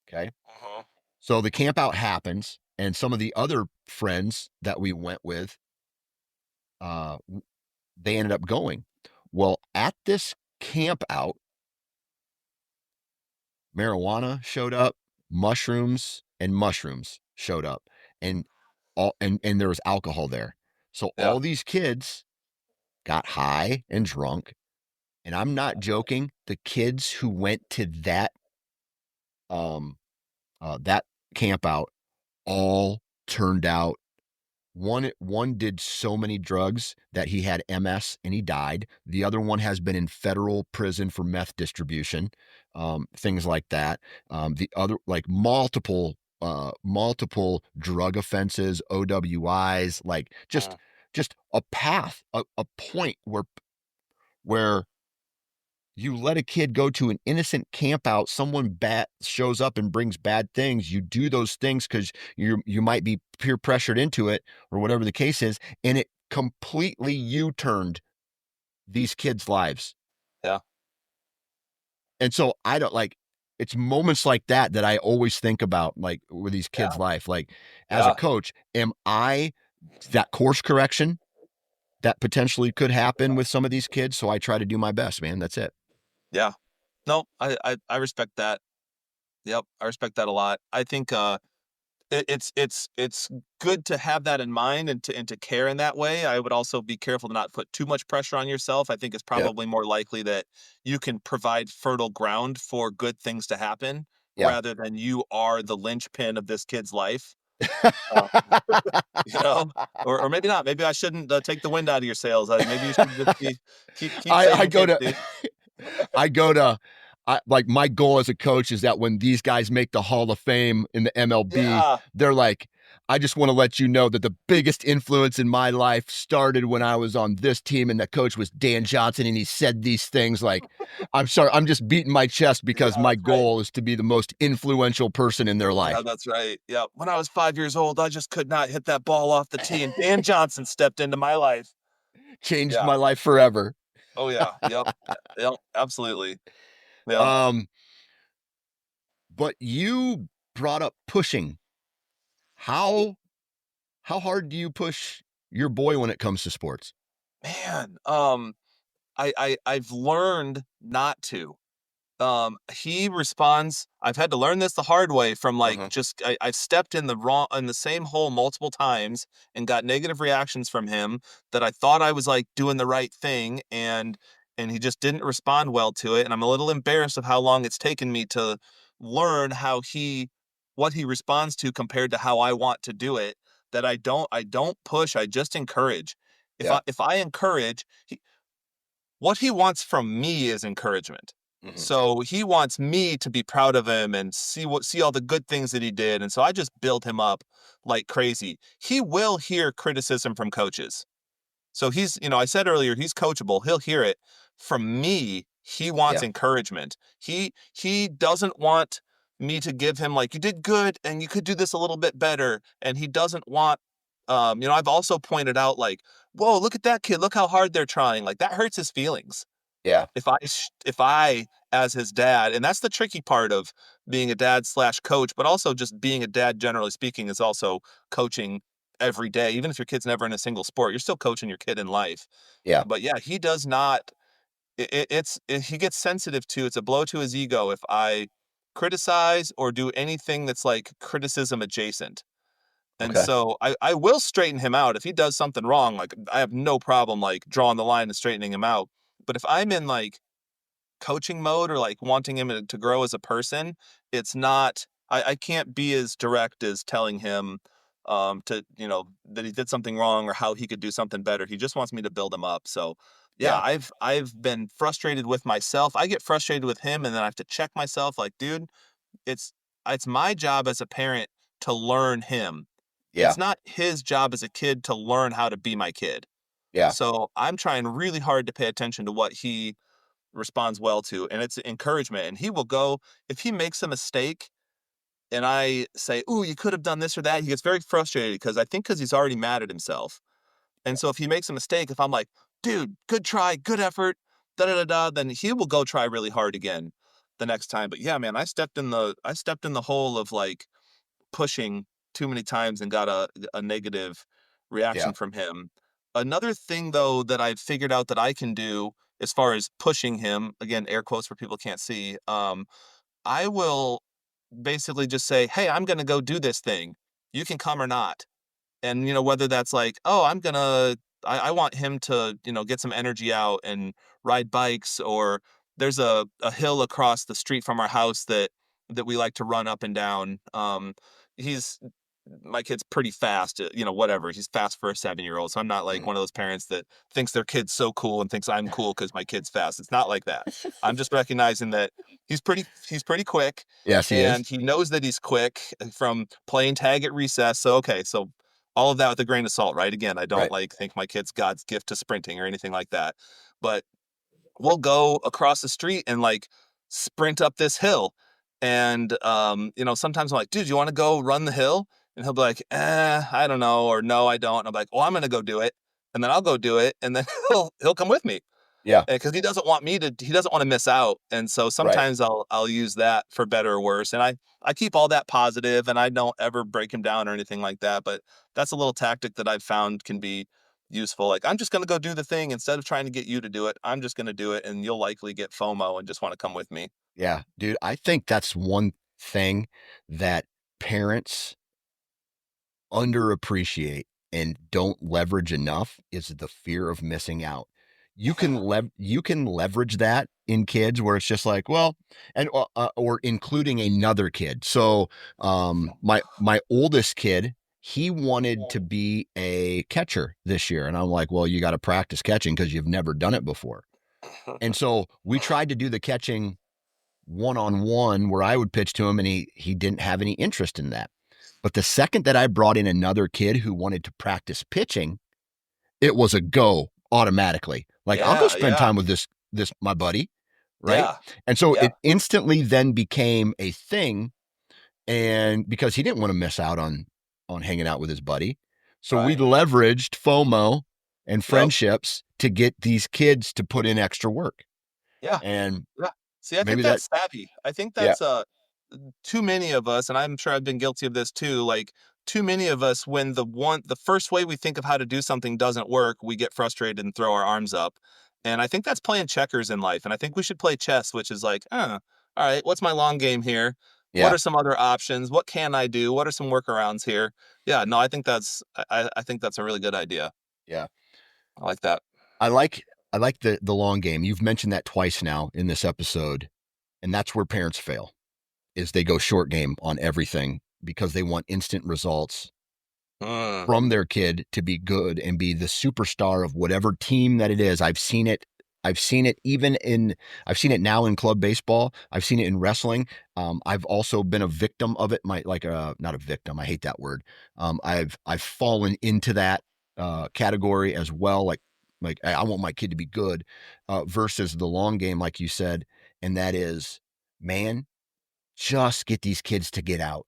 Okay. Mhm. So the camp out happens and some of the other friends that we went with, uh, they ended up going. Well, at this camp out, marijuana showed up, mushrooms showed up and and there was alcohol there. So Yeah. all these kids got high and drunk. And I'm not joking. The kids who went to um that camp out all turned out. One did so many drugs that he had MS and he died. The other one has been in federal prison for meth distribution, things like that. The other like multiple drug offenses, OWIs, like Mhm. just a path, a point where you let a kid go to an innocent camp out, someone bad shows up and brings bad things, you do those things because you might be peer pressured into it or whatever the case is, and it completely U-turned these kids' lives. Yeah. And so I don't like it's moments like that that I always think about, like with these kids' Yeah. life. Like as a Yeah. coach, am I that course correction that potentially could happen with some of these kids? So I try to do my best, man. That's it. Yeah. No, I respect that. Yep, I respect that a lot. I think it's good to have that in mind and to care in that way. I would also be careful to not put too much pressure on yourself. I think it's Yeah. probably more likely that you can provide fertile ground for good things to happen Yeah. rather than you are the linchpin of this kid's life. Uh, you know, or maybe not. Maybe I shouldn't take the wind out of your sails. Maybe you should just be keep I saving go kids, to dude. I go to, like my goal as a coach is that when these guys make the Hall of Fame in the MLB, Yeah. they're like, I just want to let you know that the biggest influence in my life started when I was on this team, and the coach was Dan Johnson, and he said these things. Like, I'm sorry, I'm just beating my chest because Yeah, my that's right. goal is to be the most influential person in their Yeah, life. that's right. Yeah. When I was 5 years old, I just could not hit that ball off the tee, and Dan Johnson stepped into my life. Changed Yeah. my life forever. Oh, yeah. Yep. Yep. Absolutely. Yeah. Um, but you brought up pushing. How how hard do you push your boy when it comes to sports? Man, I've learned not to. He responds. I've had to learn this the hard way from like Uh-huh. just I've stepped in the same hole multiple times and got negative reactions from him that I thought I was like doing the right thing, and he just didn't respond well to it. And I'm a little embarrassed of how long it's taken me to learn how he what he responds to compared to how I want to do it. That I don't push, I just encourage. Yeah. If I encourage, what he wants from me is encouragement. Mhm. So he wants me to be proud of him and see all the good things that he did. And so I just build him up like crazy. He will hear criticism from coaches. So I said earlier he's coachable. He'll hear it from me. He wants Yeah. encouragement. He doesn't want me to give him like you did good and you could do this a little bit better. And he doesn't want I've also pointed out like, whoa, look at that kid. Look how hard they're trying. Like that hurts his feelings. Yeah. If I as his dad, and that's the tricky part of being a dad slash coach, but also just being a dad generally speaking is also coaching every day. Even if your kid's never in a single sport, you're still coaching your kid in life. Yeah. But yeah, he does not. He gets sensitive to. It's a blow to his ego if I criticize or do anything that's like criticism adjacent. And Okay. so I will straighten him out if he does something wrong. Like I have no problem like drawing the line and straightening him out. But if I'm in like coaching mode or like wanting him to grow as a person, it's not I can't be as direct as telling him to that he did something wrong or how he could do something better. He just wants me to build him up. So yeah, Yeah. I've been frustrated with myself. I get frustrated with him and then I have to check myself like, dude, it's it's my job as a parent to learn him. Yeah. It's not his job as a kid to learn how to be my kid. Yeah. So I'm trying really hard to pay attention to what he responds well to, and it's encouragement. And he will go if he makes a mistake and I say, "Ooh, you could have done this or that." He gets very frustrated because he's already mad at himself. And so if he makes a mistake, if I'm like, "Dude, good try, good effort," da da da da, then he will go try really hard again the next time. But yeah, man, I stepped in the hole of like pushing too many times and got a negative Yeah. reaction from him. Another thing though that I've figured out that I can do as far as pushing him, again, air quotes where people can't see, I will basically just say, "Hey, I'm gonna go do this thing. You can come or not." And whether that's like, oh, I want him to get some energy out and ride bikes, or there's a hill across the street from our house that we like to run up and down. He's My kid's pretty fast, whatever, he's fast for a 7-year old, so I'm not like Mhm. one of those parents that thinks their kid's so cool and thinks I'm cool because my kid's fast. It's not like that. I'm just recognizing that he's pretty quick, Yes, he is. and he knows that he's quick from playing tag at recess. So okay, so all of that with a grain of salt, right? Again, I don't Right. like think my kid's God's gift to sprinting or anything like that. But we'll go across the street and like sprint up this hill. And sometimes I'm like, dude, you want to go run the hill? And he'll be like, I don't know, or no, I don't. And I'm like, well, I'm gonna go do it. And then I'll go do it, and then he'll come with me Yeah. because he doesn't want to miss out. And so Right. sometimes I'll use that for better or worse. And I keep all that positive and I don't ever break him down or anything like that. But that's a little tactic that I've found can be useful. Like I'm just gonna go do the thing instead of trying to get you to do it. I'm just gonna do it and you'll likely get FOMO and just want to come with me. Yeah. Dude, I think that's one thing that parents underappreciate and don't leverage enough is the fear of missing out. Yeah. You can leverage that in kids where it's just like, well, and or including another kid. So, my oldest kid, he wanted to be a catcher this year, and I'm like, well, you got to practice catching because you've never done it before. And so we tried to do the catching one on one where I would pitch to him and he didn't have any interest in that. But the second that I brought in another kid who wanted to practice pitching, it was a go automatically. Like, I'll go Yeah, spend yeah, time with this my buddy, right? yeah, And so yeah, it instantly then became a thing, and because he didn't want to miss out on hanging out with his buddy. So we right. leveraged FOMO and Yep, friendships to get these kids to put in extra work. yeah, And yeah. See, I think maybe that that's savvy. I think yeah, that's, too many of us, and I'm sure I've been guilty of this too, like, too many of us, when the first way we think of how to do something doesn't work, we get frustrated and throw our arms up, and I think that's playing checkers in life, and I think we should play chess, which is like, alright, what's my long game here? What yeah, are some other options? What can I do? What are some workarounds here? Yeah, no, I think I think that's a really good idea. yeah. I like that. I like I like the long game. You've mentioned that twice now in this episode, and that's where parents fail. Is they go short game on everything because they want instant results Mm, from their kid to be good and be the superstar of whatever team that it is. I've seen it. I've seen it even in. I've seen it now in club baseball. I've seen it in wrestling. I've also been a victim of it. Not a victim. I hate that word. I've fallen into that category as well. Like I want my kid to be good versus the long game, like you said, and that is, man, just get these kids to get out,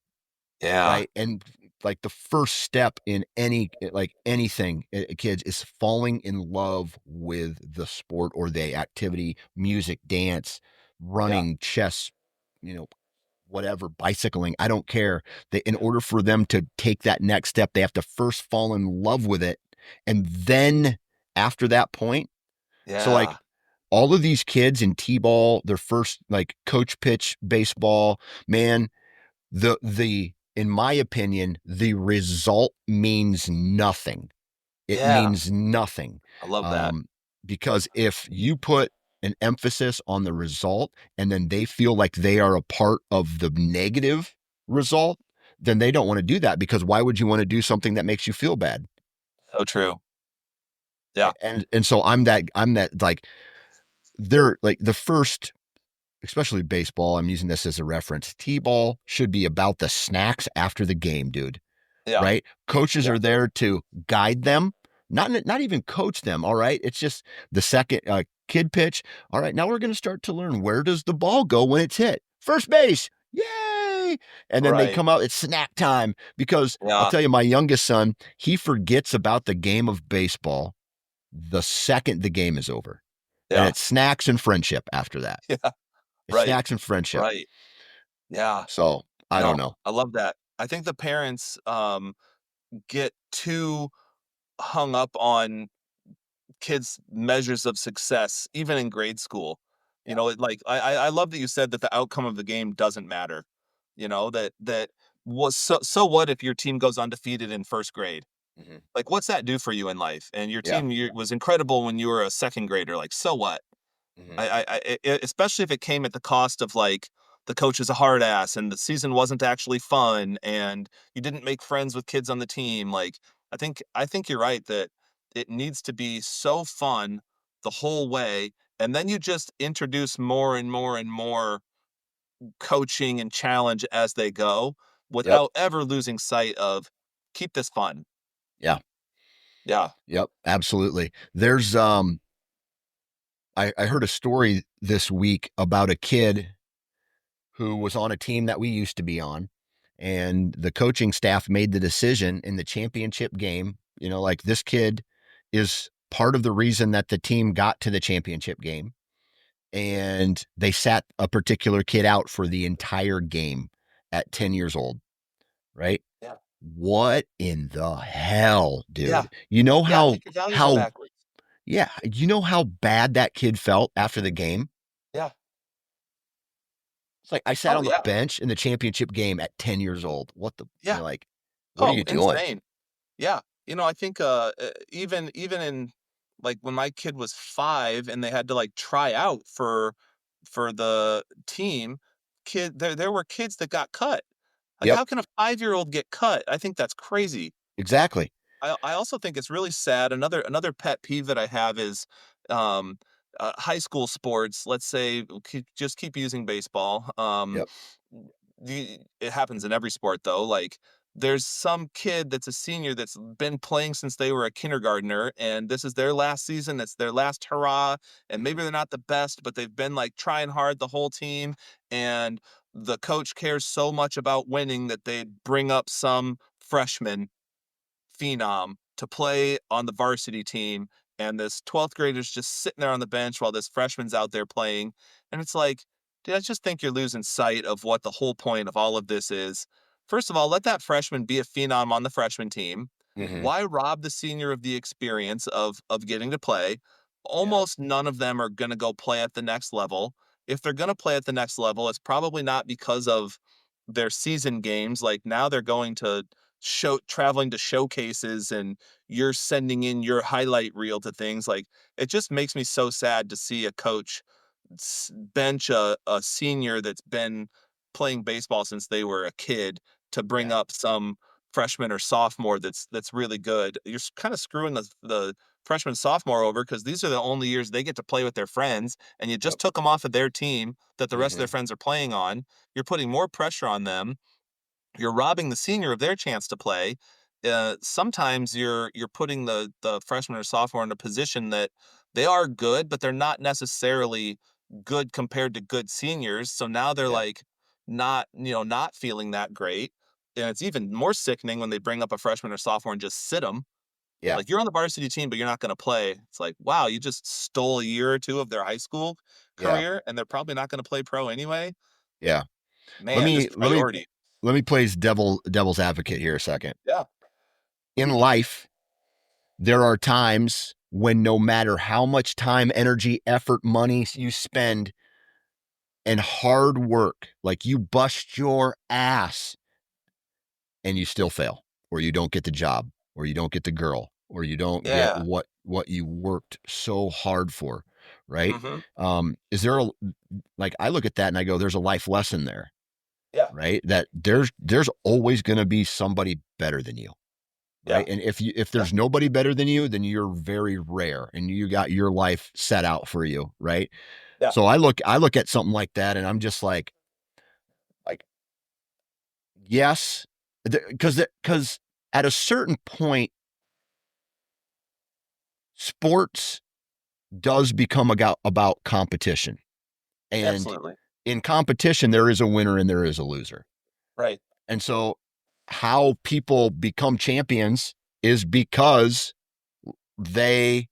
yeah, right? And like the first step in anything, kids, is falling in love with the sport or the activity, music, dance, yeah, running, chess, you know, whatever, bicycling, I don't care. They, in order for them to take that next step, they have to first fall in love with it. And then after that point, so like yeah, all of these kids in T-ball, their first like coach pitch baseball, man, the in my opinion, the result means nothing. It yeah. means nothing. I love that. Um, because if you put an emphasis on the result and then they feel like they are a part of the negative result, then they don't want to do that, because why would you want to do something that makes you feel bad? So true. Yeah, And so I'm that like they're like the first, especially baseball, I'm using this as a reference. T-ball should be about the snacks after the game, dude. yeah, Right? Coaches yeah, are there to guide them, not even coach them. All right. It's just the second kid pitch. All right. Now we're going to start to learn, where does the ball go when it's hit? First base. Yay. And then they right. come out, it's snack time. Because I'll Yeah, tell you, my youngest son, he forgets about the game of baseball the second the game is over. And yeah, it's snacks and friendship after that. yeah, It's right, snacks and friendship. right. Yeah, So I don't no, know. I love that. I think the parents, get too hung up on kids' measures of success, even in grade school. You Yeah. know, like I love that you said that the outcome of the game doesn't matter. You know, that was so what if your team goes undefeated in first grade? Mm-hmm. Like, what's that do for you in life? And your Yeah. team was incredible when you were a second grader. Like, so what? Mm-hmm. Especially if it came at the cost of like the coach is a hard ass and the season wasn't actually fun and you didn't make friends with kids on the team. Like, I think you're right that it needs to be so fun the whole way, and then you just introduce more and more and more coaching and challenge as they go Yep. without ever losing sight of keep this fun. Yeah. Yeah. Yep, absolutely. There's I heard a story this week about a kid who was on a team that we used to be on, and the coaching staff made the decision in the championship game, like this kid is part of the reason that the team got to the championship game, and they sat a particular kid out for the entire game at 10 years old, right? Yeah. What in the hell, Yeah. dude? You know Yeah. how Make your values go how backwards. Yeah, you know how bad that kid felt after the game? Yeah. It's like, I sat Oh on the yeah. bench in the championship game at 10 years old. Yeah. Like, what are Oh, you doing? insane. Yeah. I think, even in like when my kid was 5 and they had to like try out for the team, there were kids that got cut. Like, Yep, how can a 5-year-old get cut? I think that's crazy. exactly. I also think it's really sad. Another pet peeve that I have is, um, high school sports, let's say, just keep using baseball. Yep. It happens in every sport though. Like there's some kid that's a senior that's been playing since they were a kindergartner, and this is their last season. It's their last hurrah, and Mhm. maybe they're not the best, but they've been like trying hard the whole team, and the coach cares so much about winning that they bring up some freshman phenom to play on the varsity team, and this 12th grader's just sitting there on the bench while this freshman's out there playing. And it's like, dude, I just think you're losing sight of what the whole point of all of this is. First of all, let that freshman be a phenom on the freshman team. Mhm. Why rob the senior of the experience of getting to play? Yeah. Almost none of them are going to go play at the next level. If they're going to play at the next level, it's probably not because of their season games. Like now they're going to show traveling to showcases, and you're sending in your highlight reel to things. Like it just makes me so sad to see a coach bench a senior that's been playing baseball since they were a kid to bring Yeah. up some freshman or sophomore that's really good. You're kind of screwing the freshman sophomore over because these are the only years they get to play with their friends, and you Yep. just took them off of their team that the rest of their Mhm. friends are playing on. You're putting more pressure on them. You're robbing the senior of their chance to play. Sometimes you're putting the freshman or sophomore in a position that they are good, but they're not necessarily good compared to good seniors. So now they're Yeah. like not feeling that great. And it's even more sickening when they bring up a freshman or sophomore and just sit them. Yeah. Like you're on the varsity team, but you're not going to play. It's like, wow, you just stole a year or two of their high school Yeah. career, and they're probably not going to play pro anyway. Yeah. Let Man, me just let me priority. let me play devil's advocate here a second. Yeah, In life, there are times when no matter how much time, energy, effort, money you spend and hard work, like you bust your ass and you still fail, or you don't get the job, or you don't get the girl, or you don't get yeah. what you worked so hard for, right? Mhm. Is there a like I look at that and I go, there's a life lesson there, Yeah, right? That there's always going to be somebody better than you, yeah, right? And if yeah, there's nobody better than you, then you're very rare and you got your life set out for you, right? yeah, So I look at something like that and I'm just like yes, because at a certain point, sports does become about competition, and absolutely. in competition there is a winner and there is a loser, Right. and so how people become champions is because they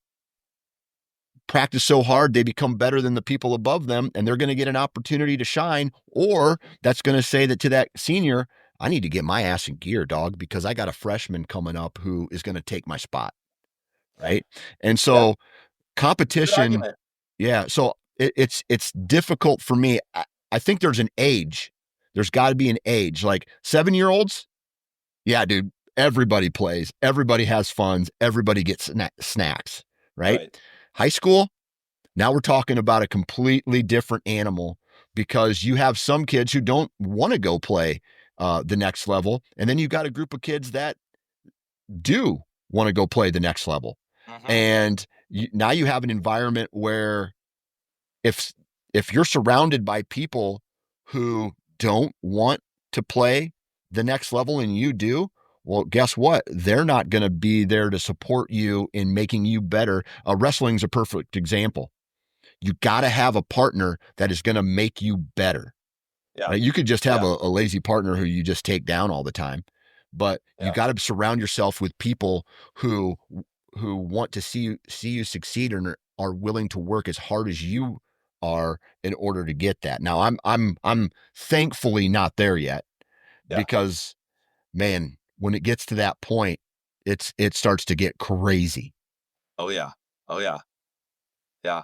practice so hard they become better than the people above them and they're going to get an opportunity to shine, or that's going to say that to that senior, I need to get my ass in gear, dog, because I got a freshman coming up who is going to take my spot, Yeah, right? And yeah, so it's a good competition, argument. yeah, so it's difficult for me. I think there's an age, there's got to be an age, like 7-year-olds. Yeah, dude, everybody plays, everybody has funds, everybody gets snacks, right? Right. High school, now we're talking about a completely different animal, because you have some kids who don't want to go play the next level. And then you've got a group of kids that do want to go play the next level. Mhm. And now you have an environment where if if you're surrounded by people who don't want to play the next level and you do, well, guess what? They're not going to be there to support you in making you better. Wrestling's a perfect example. You got to have a partner that is going to make you better. Yeah, Right? You could just have yeah, a lazy partner who you just take down all the time, but you yeah, got to surround yourself with people who want to see you succeed and are willing to work as hard as you are in order to get that. Now, I'm thankfully not there yet, yeah. because man, when it gets to that point, it starts to get crazy. Oh, yeah. Oh, yeah. Yeah.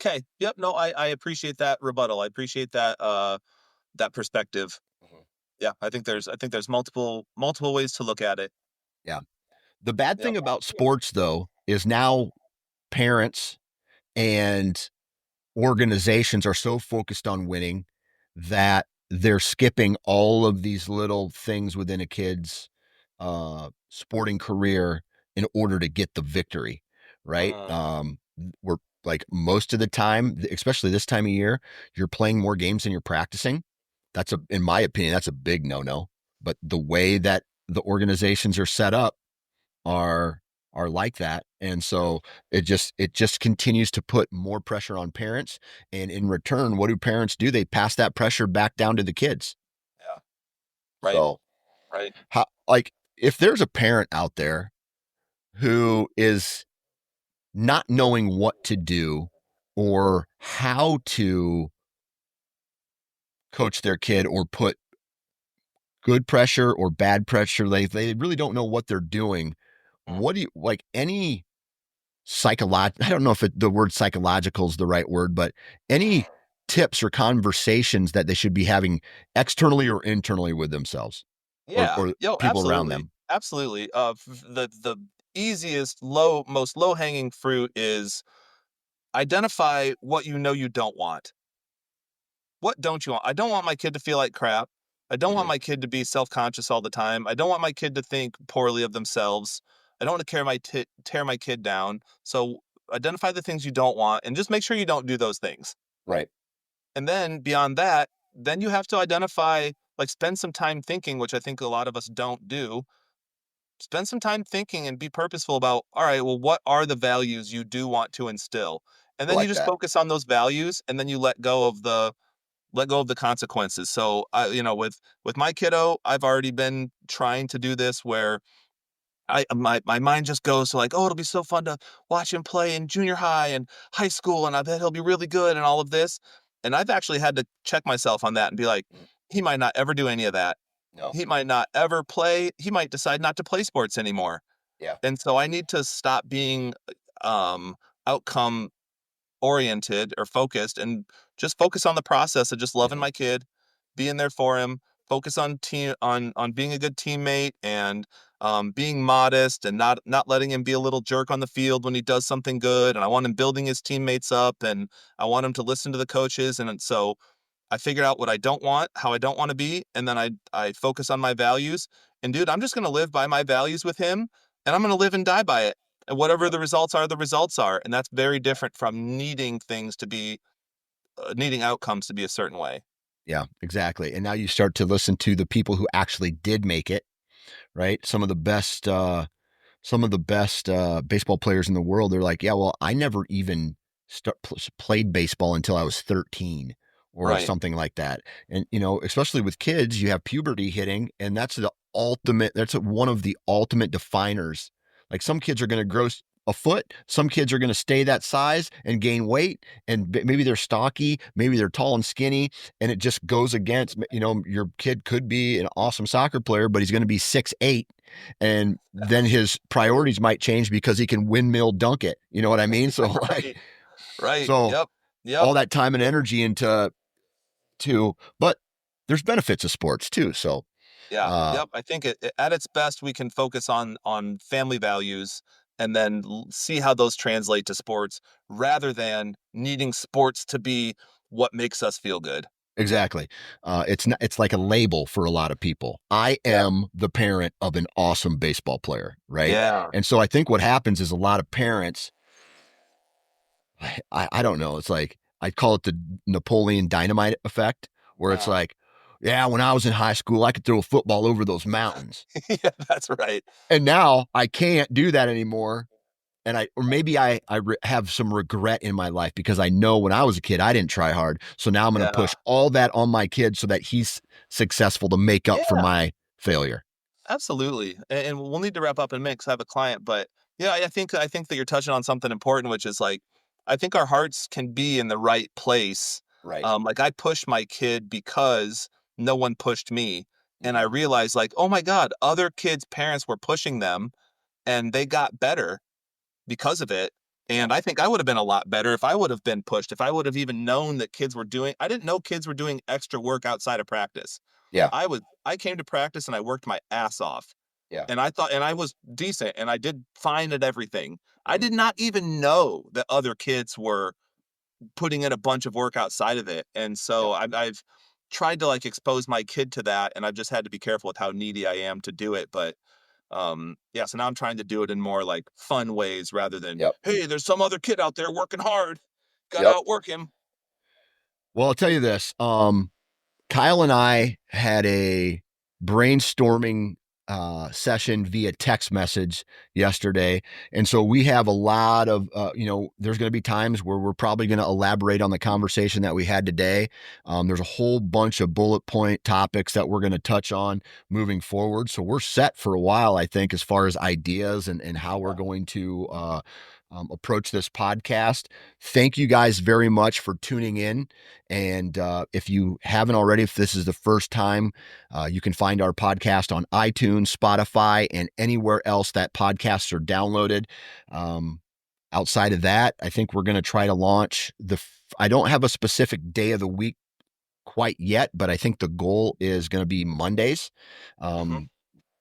Okay. Yep, no, I appreciate that rebuttal. I appreciate that perspective. Mhm. Yeah, I think there's multiple ways to look at it. Yeah. The bad Yep. thing about sports, though, is now parents and organizations are so focused on winning that they're skipping all of these little things within a kid's sporting career in order to get the victory, right? Mm, We're like most of the time, especially this time of year, you're playing more games than you're practicing. In my opinion, that's a big no-no. But the way that the organizations are set up are are like that. And Yep. so it just continues to put more pressure on parents. And in return, what do parents do? They pass that pressure back down to the kids. Yeah. Right. So Right. how like if there's a parent out there who is not knowing what to do or how to coach their kid or put good pressure or bad pressure, they really don't know what they're doing. Mm. What do you like any I don't know if the word psychological is the right word, but any tips or conversations that they should be having externally or internally with themselves Yeah. or Yo, people around absolutely. them? Absolutely. The easiest most low hanging fruit is identify what you know you don't want. What don't you want? I don't want my kid to feel like crap. I don't want Hmm. my kid to be self-conscious all the time. I don't want my kid to think poorly of themselves. I don't want to tear my kid down. So identify the things you don't want and just make sure you don't do those things. Right. And then beyond that, then you have to identify, like, spend some time thinking, which I think a lot of us don't do. Spend some time thinking and be purposeful about, all right, well, what are the values you do want to instill? And I then you like just that. focus on those values and then you let go of the consequences. So I, with my kiddo, I've already been trying to do this where my mind just goes to like, oh, it'll be so fun to watch him play in junior high and high school, and I bet he'll be really good and all of this. And I've actually had to check myself on that and be like, Mm. he might not ever do any of that. No. He might not ever play. He might decide not to play sports anymore. Yeah. And so I need to stop being outcome oriented or focused and just focus on the process of just loving Hmm. my kid, being there for him, focus on team on being a good teammate and being modest and not letting him be a little jerk on the field when he does something good. And I want him building his teammates up and I want him to listen to the coaches. And so I figured out what I don't want, how I don't want to be, and then I focus on my values. And dude, I'm just going to live by my values with him, and I'm going to live and die by it. And whatever Yep. the results are, the results are. And that's very different from needing things to be needing outcomes to be a certain way. Yeah, exactly. And now you start to listen to the people who actually did make it, right? Some of the best baseball players in the world. They're like, yeah, well, I never even played baseball until I was 13 or Right. something like that. And especially with kids, you have puberty hitting, and that's one of the ultimate definers. Like some kids are going to grow a foot, some kids are going to stay that size and gain weight, and maybe they're stocky, maybe they're tall and skinny, and it just goes against. Your kid could be an awesome soccer player, but he's going to be 6'8", and then his priorities might change because he can windmill dunk it. You know what I mean? So like, Right. Right. so Yep. Yep. all that time and energy but there's benefits of sports too. So, Yeah. uh, Yep. I think at its best, we can focus on family values and then see how those translate to sports rather than needing sports to be what makes us feel good. exactly. It's like a label for a lot of people. I Yeah. am the parent of an awesome baseball player. Right. Yeah. And so I think what happens is a lot of parents, I don't know. It's like, I call it the Napoleon Dynamite effect, where it's Uh, like, yeah, when I was in high school, I could throw a football over those mountains. yeah, that's right. And now I can't do that anymore. And or maybe have some regret in my life because I know when I was a kid, I didn't try hard. So now I'm going to Yeah. push all that on my kid so that he's successful to make up for Yeah. my failure. Absolutely. And we'll need to wrap up in a minute 'cause I have a client, but yeah, I think that you're touching on something important, which is like I think our hearts can be in the right place. Right. Like I pushed my kid because no one pushed me. And I Hmm. realized like, oh my God, other kids' parents were pushing them and they got better because of it. Yeah. And I think I would have been a lot better if I would have been pushed, if I would have even known that I didn't know kids were doing extra work outside of practice. Yeah. I came to practice and I worked my ass off. Yeah. And I was decent and I did fine at everything. I Hmm. did not even know that other kids were putting in a bunch of work outside of it. And so Yep. I've tried to like expose my kid to that and I've just had to be careful with how needy I am to do it. But Yeah, so now I'm trying to do it in more like fun ways rather than, Yep. hey, there's some other kid out there working hard. Gotta Yep. outwork him. Well, I'll tell you this. Kyle and I had a brainstorming session via text message yesterday. And so we have a lot of, there's going to be times where we're probably going to elaborate on the conversation that we had today. There's a whole bunch of bullet point topics that we're going to touch on moving forward. So we're set for a while, I think, as far as ideas and how we're going to approach this podcast. Thank you guys very much for tuning in. And if you haven't already, if this is the first time, you can find our podcast on iTunes, Spotify, and anywhere else that podcasts are downloaded. Outside of that, I think we're going to try to launch I don't have a specific day of the week quite yet, but I think the goal is going to be Mondays. Mhm. Um,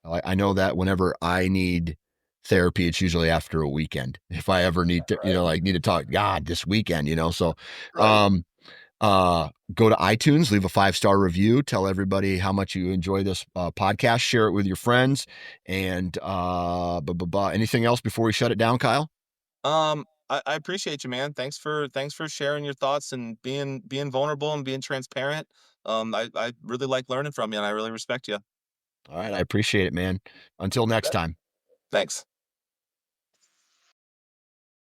I know that whenever I need therapy, it's usually after a weekend. If I ever need to, Right. need to talk, God, this weekend, so, Right. um, go to iTunes, leave a 5-star review, tell everybody how much you enjoy this podcast, share it with your friends, and anything else before we shut it down, Kyle? I appreciate you, man. Thanks for sharing your thoughts and being vulnerable and being transparent. I really like learning from you, and I really respect you. All right, I appreciate it, man. Until You next bet. time. Thanks.